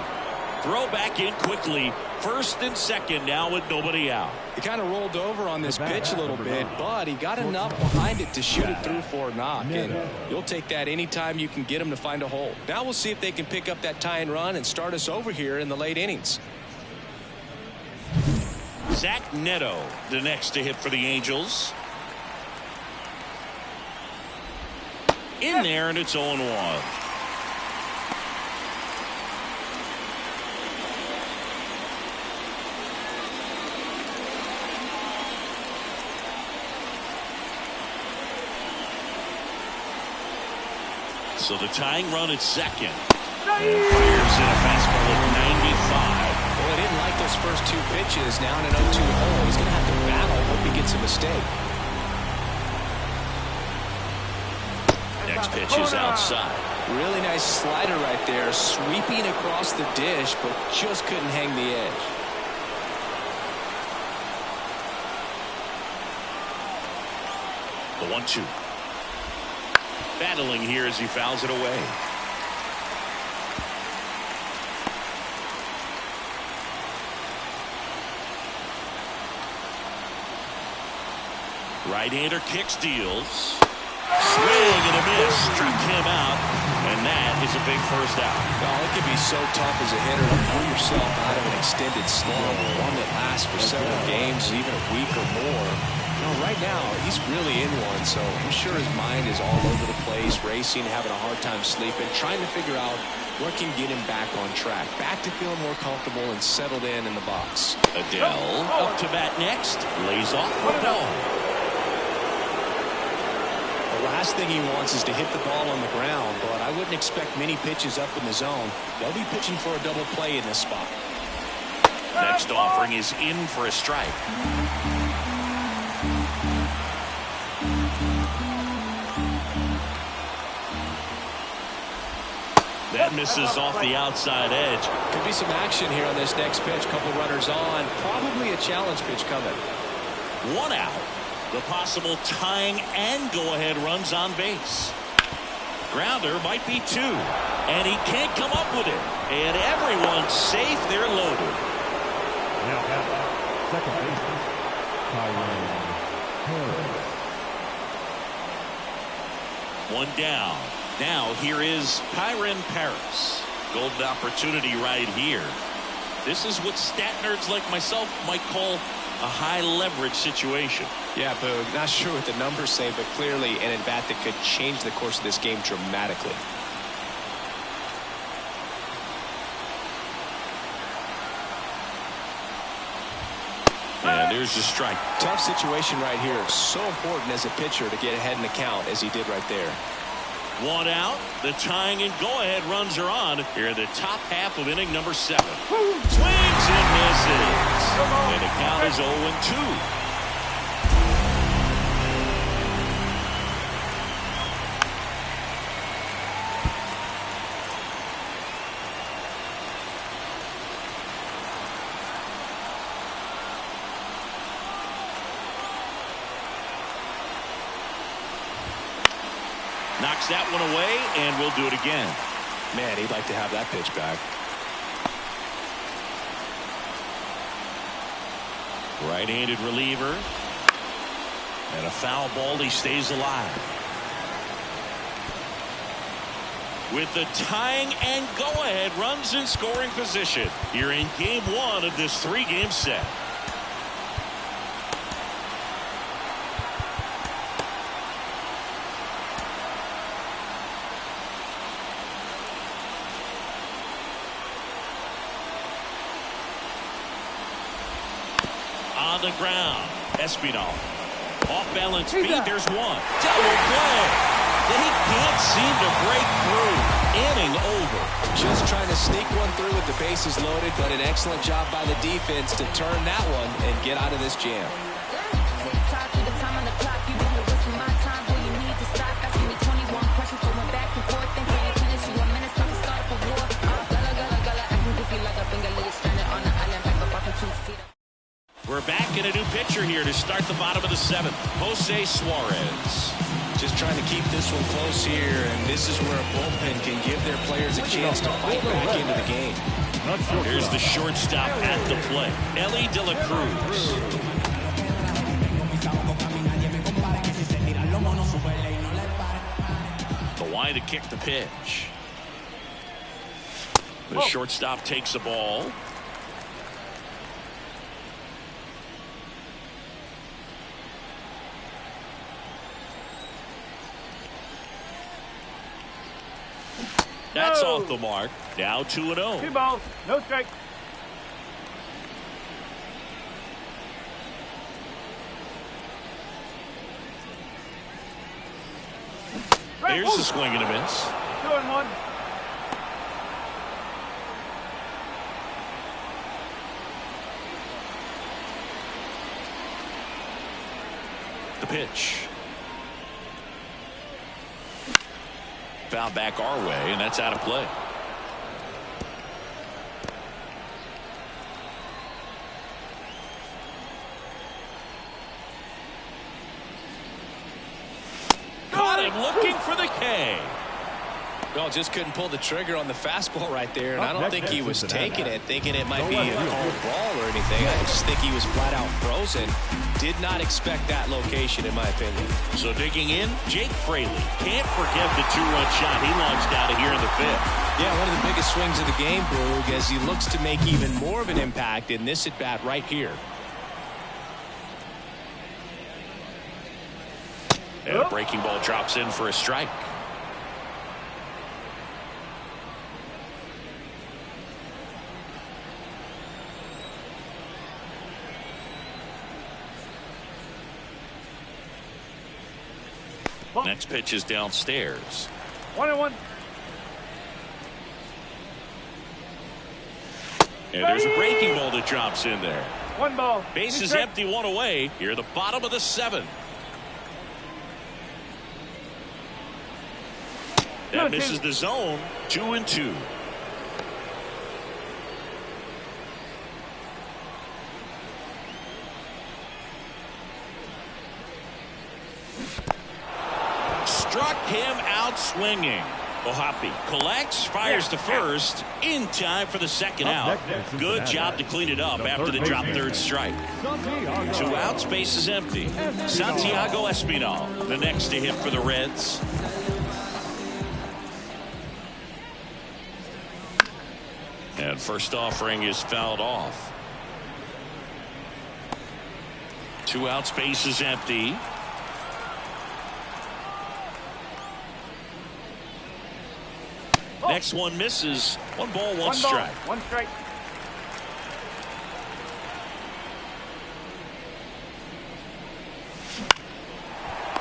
S1: Throw back in quickly. First and second now with nobody out.
S2: He kind of rolled over on this pitch a little bit, but he got enough behind it to shoot it through for a knock. And you'll take that anytime you can get him to find a hole. Now we'll see if they can pick up that tying run and start us over here in the late innings.
S1: Zach Neto, the next to hit for the Angels. In there, and it's 0-1. So the tying run at second. And fires in a fastball at 95.
S2: Well, I didn't like those first two pitches. Now in an 0-2 hole, he's going to have to battle. Hope he gets a mistake.
S1: Next pitch is outside.
S2: Really nice slider right there, sweeping across the dish, but just couldn't hang the edge.
S1: The 1-2. Battling here as he fouls it away. Right-hander kicks, deals. Swing and a miss. Struck him out, and that is a big first out.
S2: Well, it can be so tough as a hitter to pull yourself out of an extended slump, one that lasts for several games, even a week or more. Right now, he's really in one, so I'm sure his mind is all over the place, racing, having a hard time sleeping, trying to figure out what can get him back on track, back to feeling more comfortable and settled in the box.
S1: Adele up to bat next, lays off the ball.
S2: The last thing he wants is to hit the ball on the ground, but I wouldn't expect many pitches up in the zone. They'll be pitching for a double play in this spot.
S1: Next offering is in for a strike. That misses off the outside edge.
S2: Could be some action here on this next pitch. Couple runners on. Probably a challenge pitch coming.
S1: One out. The possible tying and go-ahead runs on base. Grounder might be two. And he can't come up with it. And everyone's safe. They're loaded.
S3: Now at second baseman, Harris.
S1: One down. Now here is Kyren Paris. Golden opportunity right here. This is what stat nerds like myself might call a high leverage situation.
S2: Yeah, Boog, not sure what the numbers say, but clearly an at-bat that could change the course of this game dramatically.
S1: And there's the strike.
S2: Tough situation right here. So important as a pitcher to get ahead in the count as he did right there.
S1: One out. The tying and go-ahead runs are on here in the top half of inning number 7. Swings and misses. And the count is 0-2. Knocks that one away, and we'll do it again.
S2: Man, he'd like to have that pitch back.
S1: Right-handed reliever. And a foul ball, he stays alive. With the tying and go-ahead runs in scoring position. You're in game 1 of this 3-game set. the ground. Espinal. Off balance feet. There's one. Double play. They can't seem to break through. Inning over.
S2: Just trying to sneak one through with the bases loaded, but an excellent job by the defense to turn that one and get out of this jam.
S1: We're back in a new pitcher here to start the bottom of the 7th. Jose Suarez.
S2: Just trying to keep this one close here, and this is where a bullpen can give their players a chance to fight back into the game.
S1: Here's the shortstop at the plate, Ellie De La Cruz. The line to kick the pitch. The shortstop takes a ball. That's off the mark. Now 2-0.
S4: 2 balls, no strikes.
S1: Here's a swing and a miss.
S4: 2-1.
S1: The pitch. Foul back our way, and that's out of play. Caught him looking for the K.
S2: Well, just couldn't pull the trigger on the fastball right there, and I don't think he was taking it, thinking it might be a called ball or anything. I just think he was flat out frozen. Did not expect that location, in my opinion.
S1: So digging in, Jake Fraley. Can't forget the 2-run shot he launched out of here in the 5th.
S2: Yeah, one of the biggest swings of the game, Boog, as he looks to make even more of an impact in this at-bat right here.
S1: And a breaking ball drops in for a strike. Next pitch is downstairs.
S4: 1-1.
S1: And there's a breaking ball that drops in there.
S4: 1 ball.
S1: Bases empty, 1 away. Here at the bottom of the 7th. That misses the zone. 2-2. Struck him out swinging. Ohapi collects, fires to first in time for the 2nd out. Good job to clean it up after the drop 3rd strike. 2 outs, bases empty. Santiago Espinal, the next to hit for the Reds. And first offering is fouled off. 2 outs, bases empty. Next one misses. 1 ball, 1 strike.
S4: 1 strike.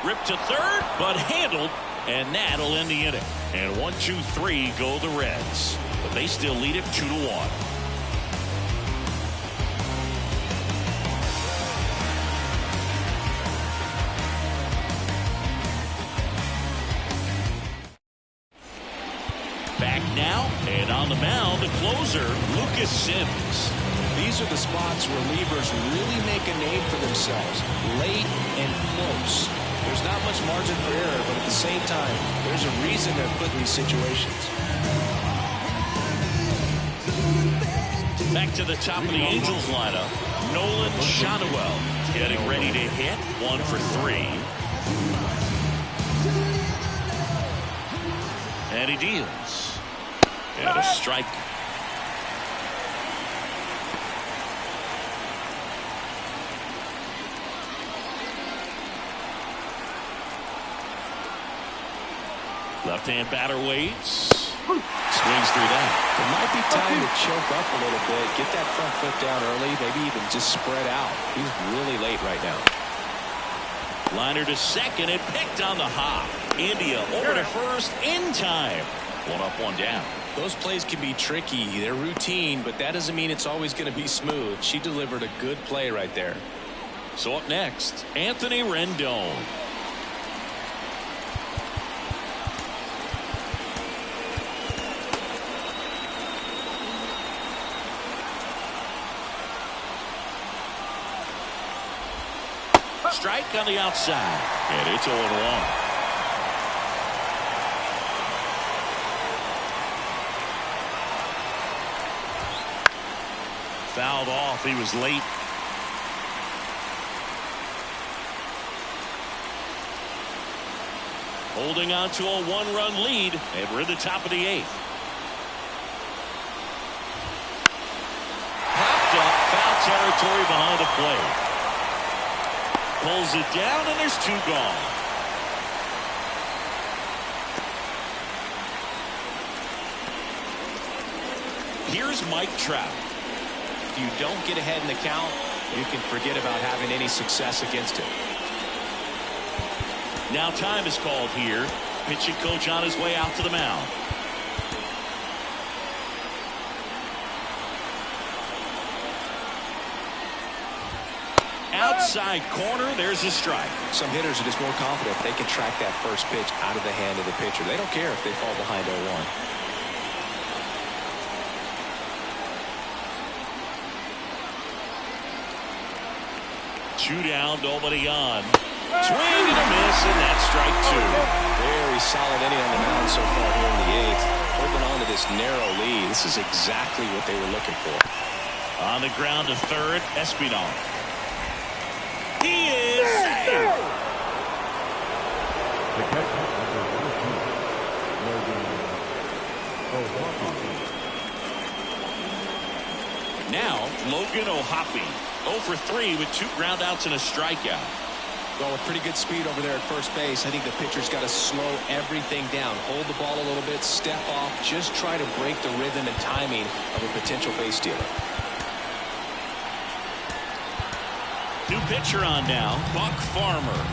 S1: Ripped to 3rd, but handled, and that'll end the inning. And 1-2-3 go the Reds, but they still lead it 2-1. Back now, and on the mound, the closer, Lucas Sims.
S2: These are the spots where relievers really make a name for themselves, late and close. There's not much margin for error, but at the same time, there's a reason they're put in these situations.
S1: Back to the top of the Angels lineup, Nolan Shotwell getting ready to hit. 1 for 3. And he deals. And a strike. Left-hand batter waits. Swings through that.
S2: It might be time to choke up a little bit, get that front foot down early, maybe even just spread out. He's really late right now.
S1: Liner to second and picked on the hop. India over to first in time. One up, one down.
S2: Those plays can be tricky. They're routine, but that doesn't mean it's always going to be smooth. She delivered a good play right there.
S1: So up next, Anthony Rendon. Strike on the outside, and it's 0-1. Fouled off. He was late. Holding on to a one-run lead, and we're in the top of the 8th. Popped up, foul territory behind the plate. Pulls it down, and there's 2 gone. Here's Mike Trout.
S2: If you don't get ahead in the count, you can forget about having any success against him.
S1: Now time is called here. Pitching coach on his way out to the mound. Outside corner, there's a strike.
S2: Some hitters are just more confident if they can track that first pitch out of the hand of the pitcher. They don't care if they fall behind 0-1.
S1: Two down, nobody on. Swing and a miss, and that's strike 2.
S2: Very solid inning on the mound so far here in the 8th. Holding on to this narrow lead. This is exactly what they were looking for.
S1: On the ground to third, Espinal. He is safe.
S3: The catch, number 14, Logan O'Hoppe.
S1: Now, Logan O'Hoppe, 0 for 3 with 2 groundouts and a strikeout.
S2: Well, with pretty good speed over there at first base, I think the pitcher's got to slow everything down. Hold the ball a little bit, step off, just try to break the rhythm and timing of a potential base stealer.
S1: New pitcher on now, Buck Farmer.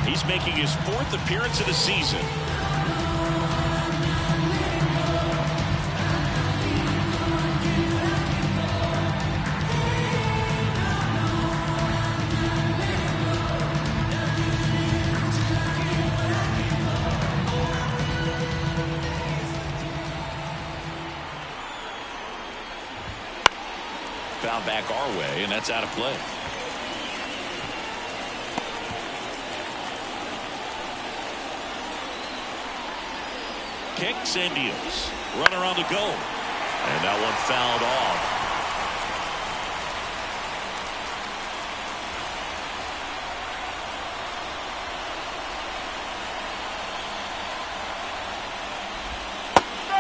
S1: He's making his 4th appearance of the season. Foul back our way, and that's out of play. Kicks and deals. Runner on the go. And that one fouled off.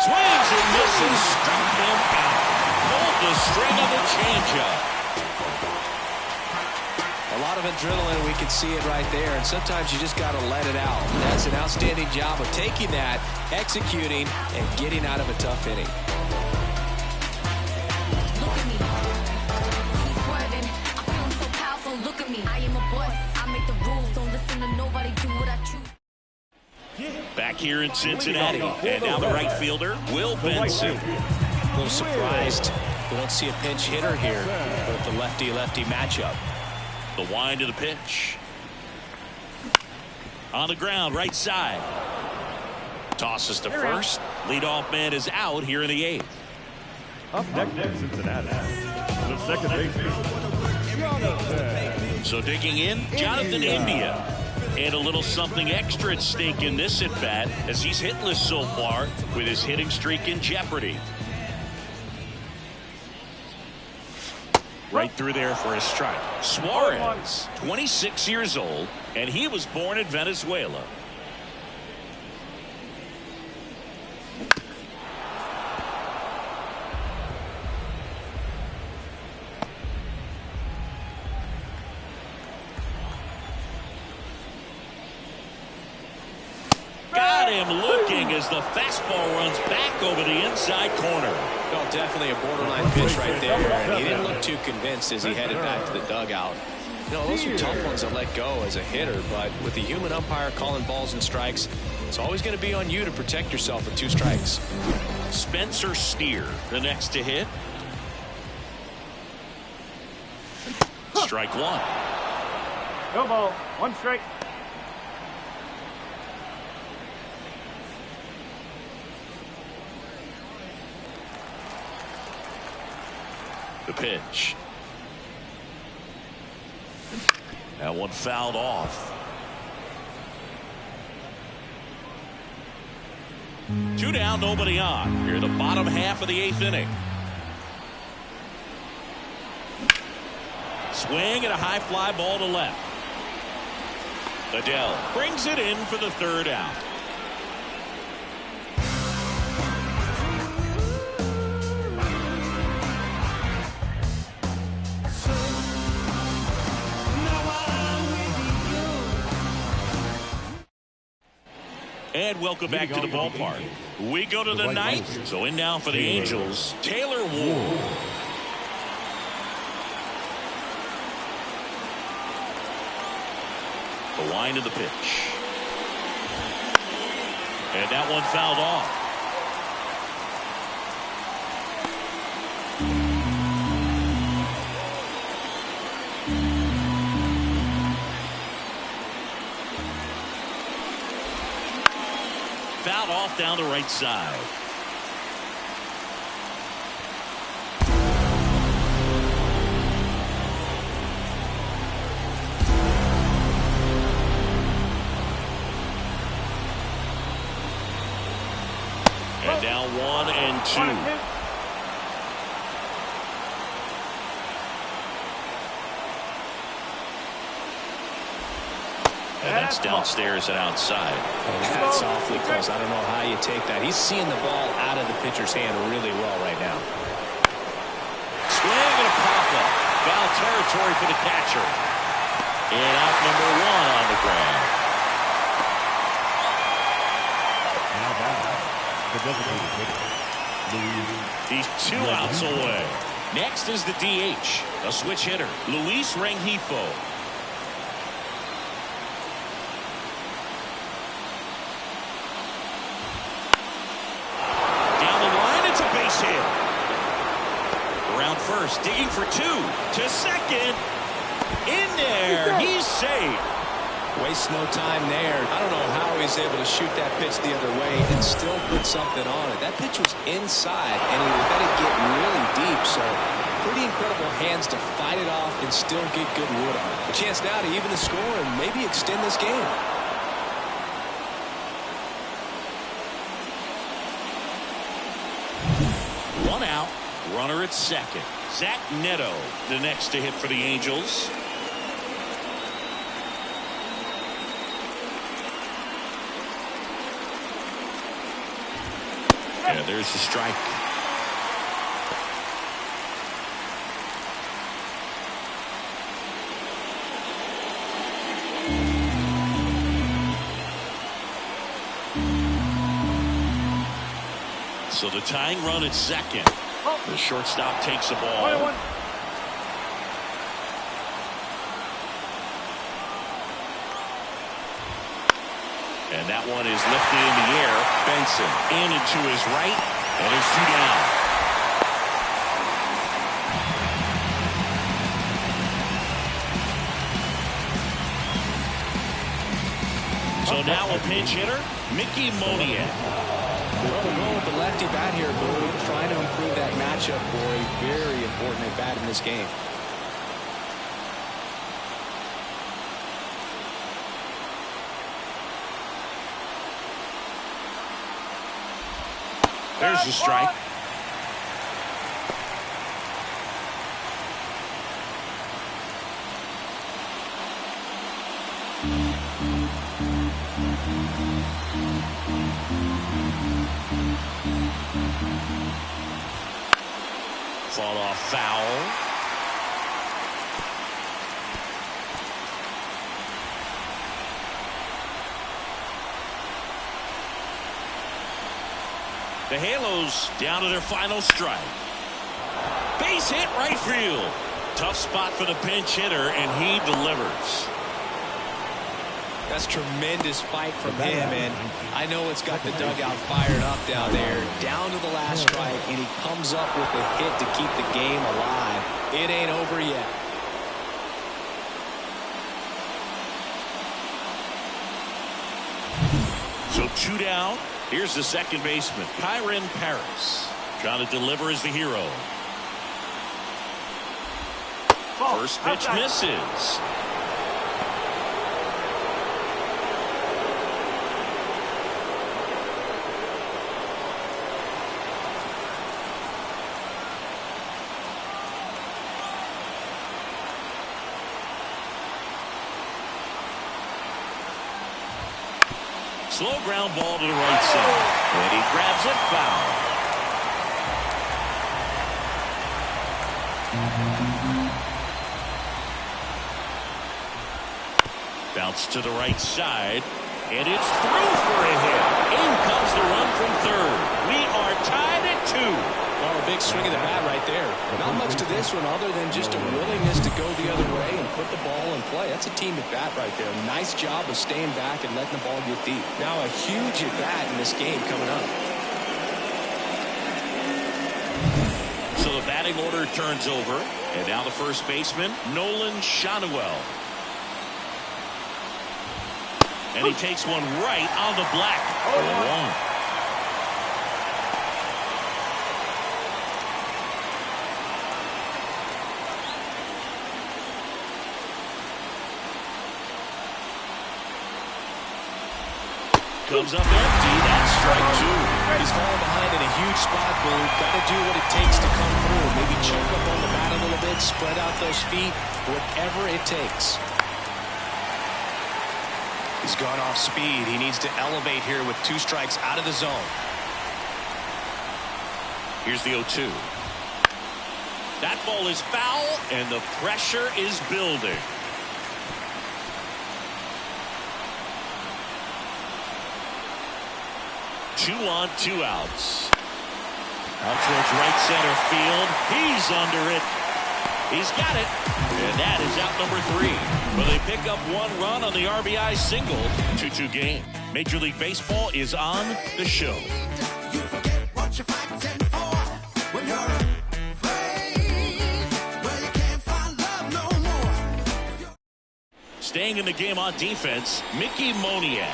S1: Swings and misses. Struck him out. Pulled the string of the changeup.
S2: A lot of adrenaline, we can see it right there, and sometimes you just got to let it out. That's an outstanding job of taking that, executing, and getting out of a tough inning.
S6: Look at me. He's swerving. I'm feeling so powerful. Look at me. I am a boss. I make the rules. Don't listen to nobody. Do what I choose.
S1: Back here in Cincinnati, and now the right fielder, Will Benson.
S2: A little surprised we don't see a pinch hitter here with the lefty-lefty matchup.
S1: The wind of the pitch. On the ground, right side. Tosses to first. Leadoff man is out here in the 8th.
S3: Up next in Cincinnati, the second baseman, Jonathan.
S1: So digging in, Jonathan India. And a little something extra at stake in this at-bat as he's hitless so far with his hitting streak in jeopardy. Right through there for a strike. Suarez, 26 years old, and he was born in Venezuela. Got got him looking as the fastball runs back over the inside corner.
S2: Well, definitely a borderline pitch right there, and he didn't look too convinced as he headed back to the dugout. You know, those are tough ones to let go as a hitter, but with the human umpire calling balls and strikes, it's always going to be on you to protect yourself with 2 strikes.
S1: Spencer Steer, the next to hit. Strike 1.
S4: No ball. 1 strike.
S1: The pitch. That one fouled off. 2 down, nobody on. Here in the bottom half of the 8th inning. Swing and a high fly ball to left. Adele brings it in for the 3rd out. And welcome back to the ballpark. We go to the 9th. So in now for the Angels, Taylor Ward. The line of the pitch. And that one fouled off. Fouled off down the right side. And down 1 and 2.
S4: 1 and 2.
S1: And that's downstairs and outside.
S2: That's awfully close. I don't know how you take that. He's seeing the ball out of the pitcher's hand really well right now.
S1: Swing and a pop-up. Foul territory for the catcher. And out number 1 on the ground.
S3: Now back, the designated hitter, Luis.
S1: He's 2 outs away. Next is the DH, a switch hitter, Luis Rengifo. Down the line, it's a base hit. Around first, digging for 2 to second. In there, he's safe.
S2: Wastes no time there. I don't know how he's able to shoot that pitch the other way and still put something on it. That pitch was inside, and he let it get really deep, so pretty incredible hands to fight it off and still get good wood on it. A chance now to even the score and maybe extend this game.
S1: One out, runner at second. Zach Neto, the next to hit for the Angels. Yeah, there's the strike. So the tying run at second. The shortstop takes the ball.
S4: 1 and 1.
S1: And that one is lifted in the air. Benson in and to his right. And there's 2 down. So now a pinch hitter, Mickey Moniak.
S2: Well, we're going with the lefty bat here, Boo. Trying to improve that matchup for a very important at bat in this game.
S1: There's the strike. Fall off foul. The Halos down to their final strike. Base hit right field. Tough spot for the pinch hitter, and he delivers.
S2: That's tremendous fight from him, and I know it's got the dugout fired up down there. Down to the last strike, and he comes up with a hit to keep the game alive. It ain't over yet.
S1: So 2 down. Here's the second baseman, Kyren Paris. Trying to deliver as the hero. First pitch misses. Slow ground ball to the right side. And he grabs it foul. Bounce to the right side. And it's through for a hit. In comes the run from third. We are tied at 2.
S2: Well, a big swing of the bat right there. Not much to this one other than just a willingness to go the other way and put the ball in play. That's a team at bat right there. Nice job of staying back and letting the ball get deep. Now a huge at bat in this game coming up.
S1: So the batting order turns over. And now the first baseman, Nolan Shanuel. And he takes one right on the black. 0-1. Comes up empty. That's strike 2.
S2: He's falling behind in a huge spot, Boo. Got to do what it takes to come through. Maybe choke up on the bat a little bit, spread out those feet, whatever it takes.
S5: He's gone off speed. He needs to elevate here with 2 strikes out of the zone.
S1: Here's the 0-2. That ball is foul, and the pressure is building. Two on, 2 outs. Out towards right center field. He's under it. He's got it. And that is out number 3. Well, they pick up 1 run on the RBI single. 2-2 game. Major League Baseball is on the show.
S7: You forget what you're fighting for when you're afraid. Well, you can't find love no more.
S1: Staying in the game on defense, Mickey Moniak.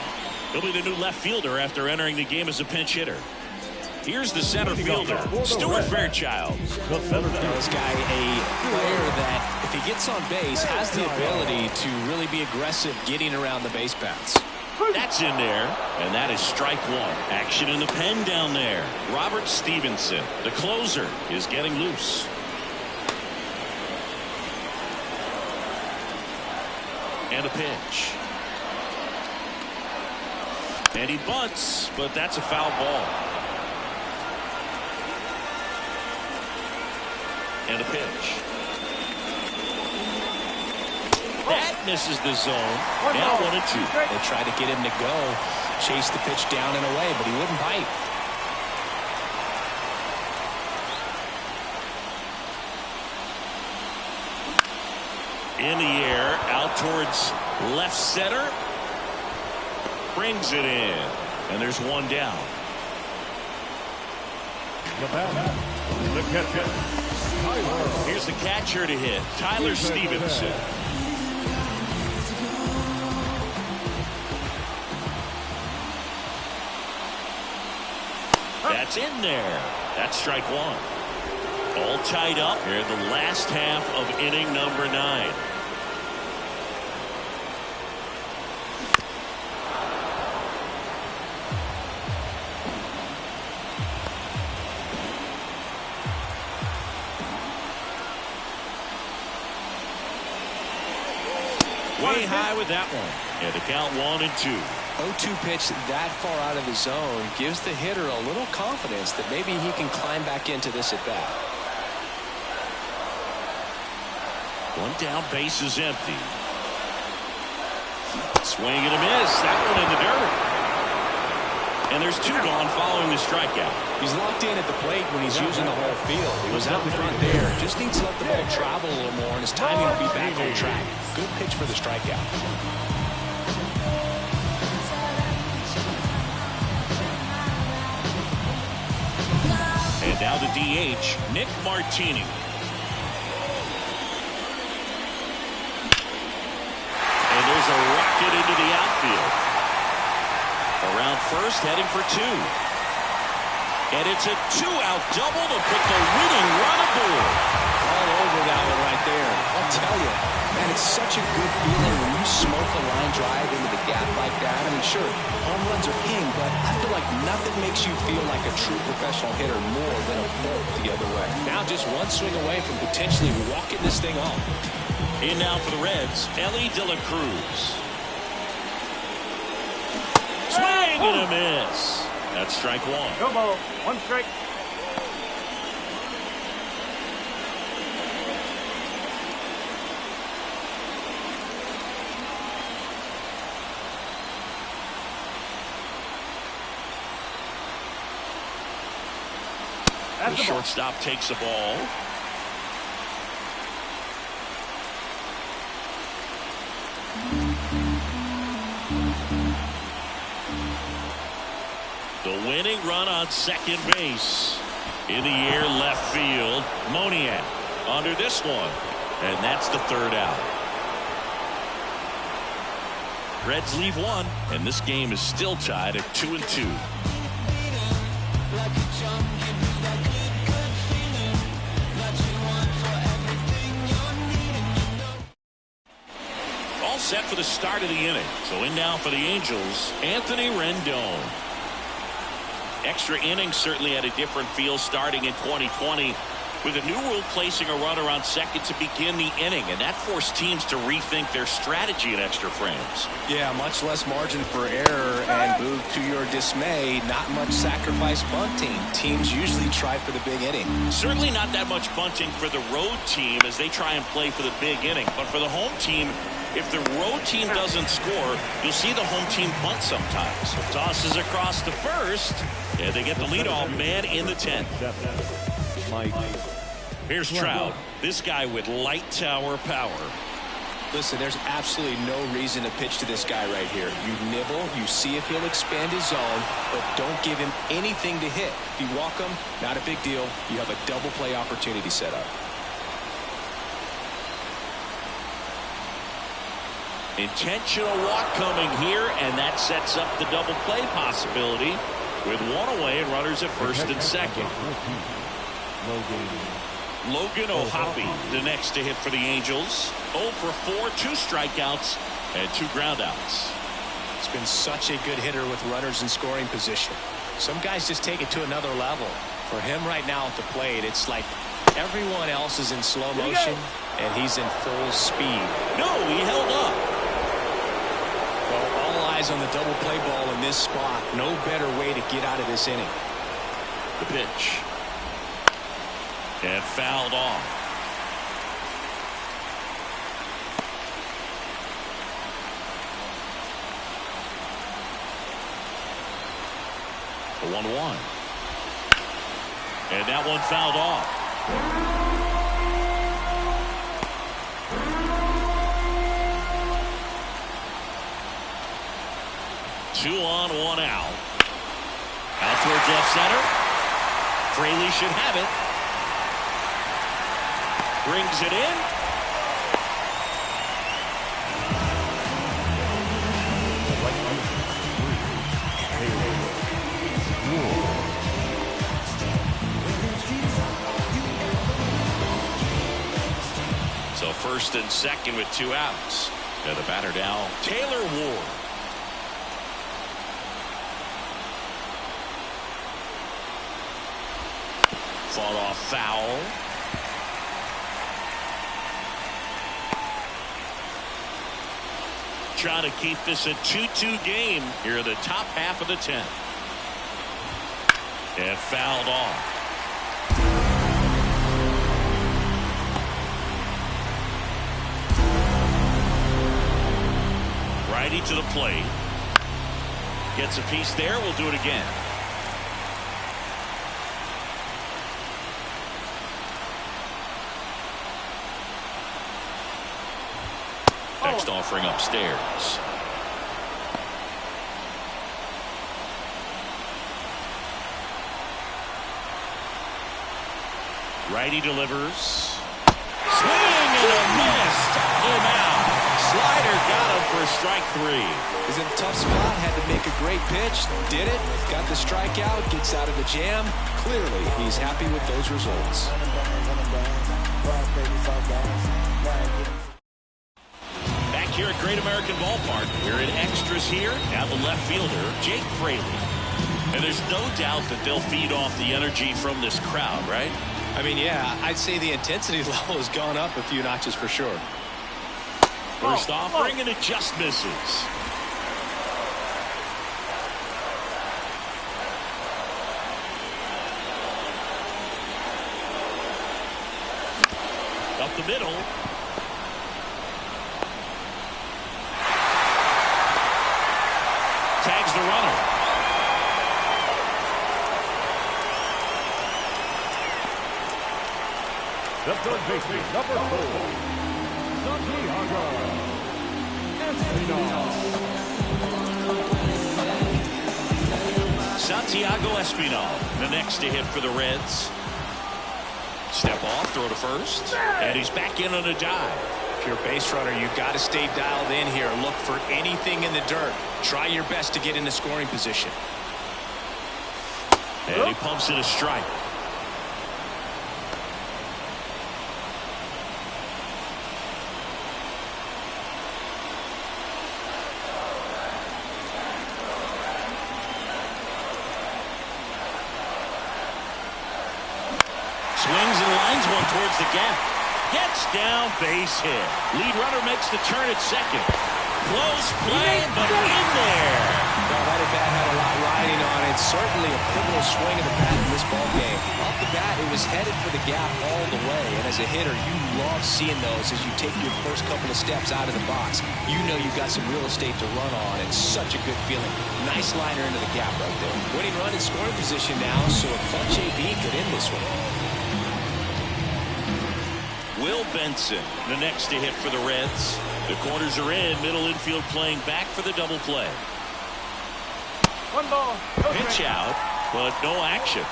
S1: He'll be the new left fielder after entering the game as a pinch hitter. Here's the center fielder, Stuart Fairchild.
S2: This guy, a player that, if he gets on base, has the ability to really be aggressive getting around the base paths.
S1: That's in there, and that is strike 1. Action in the pen down there. Robert Stevenson, the closer, is getting loose. And a pitch. And he bunts, but that's a foul ball. And a pitch. That misses the zone. Now 1-2.
S2: They tried to get him to go, chase the pitch down and away, but he wouldn't bite.
S1: In the air, out towards left center. Brings it in. And there's 1 down.
S3: The catcher.
S1: Here's the catcher to hit, Tyler Stevenson. That's in there. That's strike 1. All tied up here in the last half of inning number 9. Way high with that one. And the count 1-2.
S2: 0-2 pitch that far out of the zone gives the hitter a little confidence that maybe he can climb back into this at bat.
S1: 1 down, base is empty. Swing and a miss. That one in the dirt. And And there's two gone following the strikeout.
S2: He's locked in at the plate when he's using the whole field. He was out in front there. Just needs to let the ball travel a little more, and his timing will be back on track. Good pitch for the strikeout.
S1: And now the DH, Nick Martini. And there's a rocket into the outfield. Around first, heading for two. And it's a two-out double to put the winning run aboard.
S2: All over that one right there. I'll tell you, man, it's such a good feeling when you smoke a line drive into the gap like that. I mean, sure, home runs are king, but I feel like nothing makes you feel like a true professional hitter more than a bolt the other way. Now just one swing away from potentially walking this thing off.
S1: In now for the Reds, Ellie De La Cruz. Swing and a miss. That's strike one.
S4: No ball. One strike.
S1: The shortstop takes the ball. The winning run on second base. In the air left field. Moniak under this one. And that's the third out. Reds leave one, and this game is still tied at 2-2. All set for the start of the inning. So in now for the Angels, Anthony Rendon. Extra innings certainly had a different feel starting in 2020 with a new rule placing a runner on second to begin the inning, and that forced teams to rethink their strategy in extra frames.
S2: Yeah, much less margin for error, and move to your dismay, not much sacrifice bunting. Teams usually try for the big inning.
S1: Certainly not that much bunting for the road team as they try and play for the big inning, but for the home team, if the road team doesn't score, you'll see the home team bunt sometimes. Tosses across to first, and they get the leadoff man in the 10th. Here's Trout. This guy with light tower power.
S2: Listen, there's absolutely no reason to pitch to this guy right here. You nibble, you see if he'll expand his zone, but don't give him anything to hit. If you walk him, not a big deal. You have a double play opportunity set up.
S1: Intentional walk coming here, and that sets up the double play possibility with one away and runners at first and second. Logan O'Hoppe, the next to hit for the Angels. 0 for 4, 2 strikeouts, and 2 groundouts.
S2: He's been such a good hitter with runners in scoring position. Some guys just take it to another level. For him right now at the plate, it's like everyone else is in slow motion, and he's in full speed.
S1: No, he held up.
S2: Well, all eyes on the double play ball in this spot. No better way to get out of this inning.
S1: The pitch. And fouled off. The 1-1. And that one fouled off. Two on, one out. Out towards left center. Fraley should have it. Brings it in. So first and second with 2 outs. And the batter now, Taylor Ward. Fought off foul. Trying to keep this a 2-2 game here in the top half of the 10th. And fouled off. Righty to the plate. Gets a piece there. We'll do it again. Next offering upstairs. Righty delivers. Swing and a miss. Him out. Slider got him for strike 3.
S2: He's in a tough spot. Had to make a great pitch. Did it. Got the strikeout. Gets out of the jam. Clearly, he's happy with those results.
S1: Back here at Great American Ballpark, we're in extras here. Now the left fielder, Jake Fraley. And there's no doubt that they'll feed off the energy from this crowd, right?
S2: I mean, yeah, I'd say the intensity level has gone up a few notches for sure.
S1: First offering, and it just misses. Up the middle. Tags the runner.
S3: The third baseman, number 4, Santiago Espinal.
S1: Santiago Espinal, the next to hit for the Reds. Step off, throw to first, and he's back in on a dive.
S2: If you're a base runner, you've got to stay dialed in here. Look for anything in the dirt. Try your best to get into scoring position.
S1: And he pumps it a strike. Swings and lines one towards the gap. Gets down, base hit. Lead runner makes the turn at second. Close play, but in there.
S2: Well, that at bat had a lot riding on it. Certainly a pivotal swing of the bat in this ball game. Off the bat, it was headed for the gap all the way. And as a hitter, you love seeing those as you take your first couple of steps out of the box. You know you've got some real estate to run on. It's such a good feeling. Nice liner into the gap right there. Winning run in scoring position now, so a clutch AB could end this one.
S1: Will Benson, the next to hit for the Reds. The corners are in. Middle infield playing back for the double play.
S4: 1 ball. No
S1: Pitch
S4: strike.
S1: out, but no action.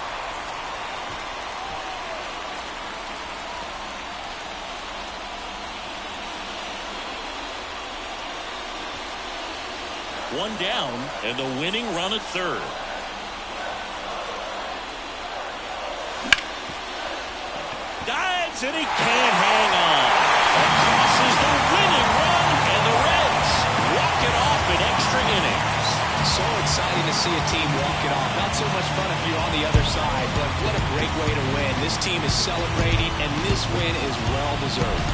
S1: One down, and the winning run at third. Dives, and he can't hang on. This is the winning run, and the Reds walk it off in extra innings.
S2: So exciting to see a team walk it off. Not so much fun if you're on the other side, but what a great way to win. This team is celebrating, and this win is well-deserved.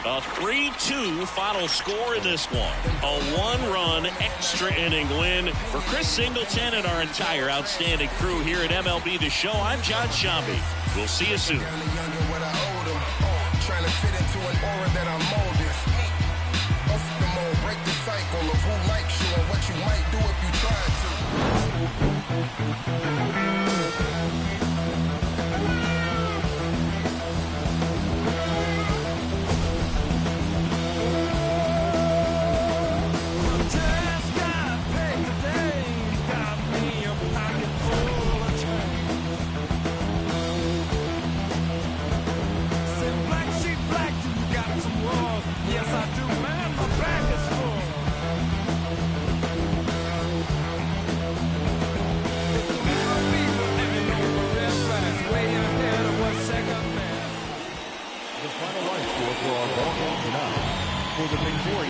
S1: A 3-2 final score in this one. A 1-run extra inning win for Chris Singleton and our entire outstanding crew here at MLB The Show. I'm John Shambi. We'll see you soon.
S7: Trying to fit into an aura that I'm molded. Break the cycle of who likes you and what you might do if you tried to.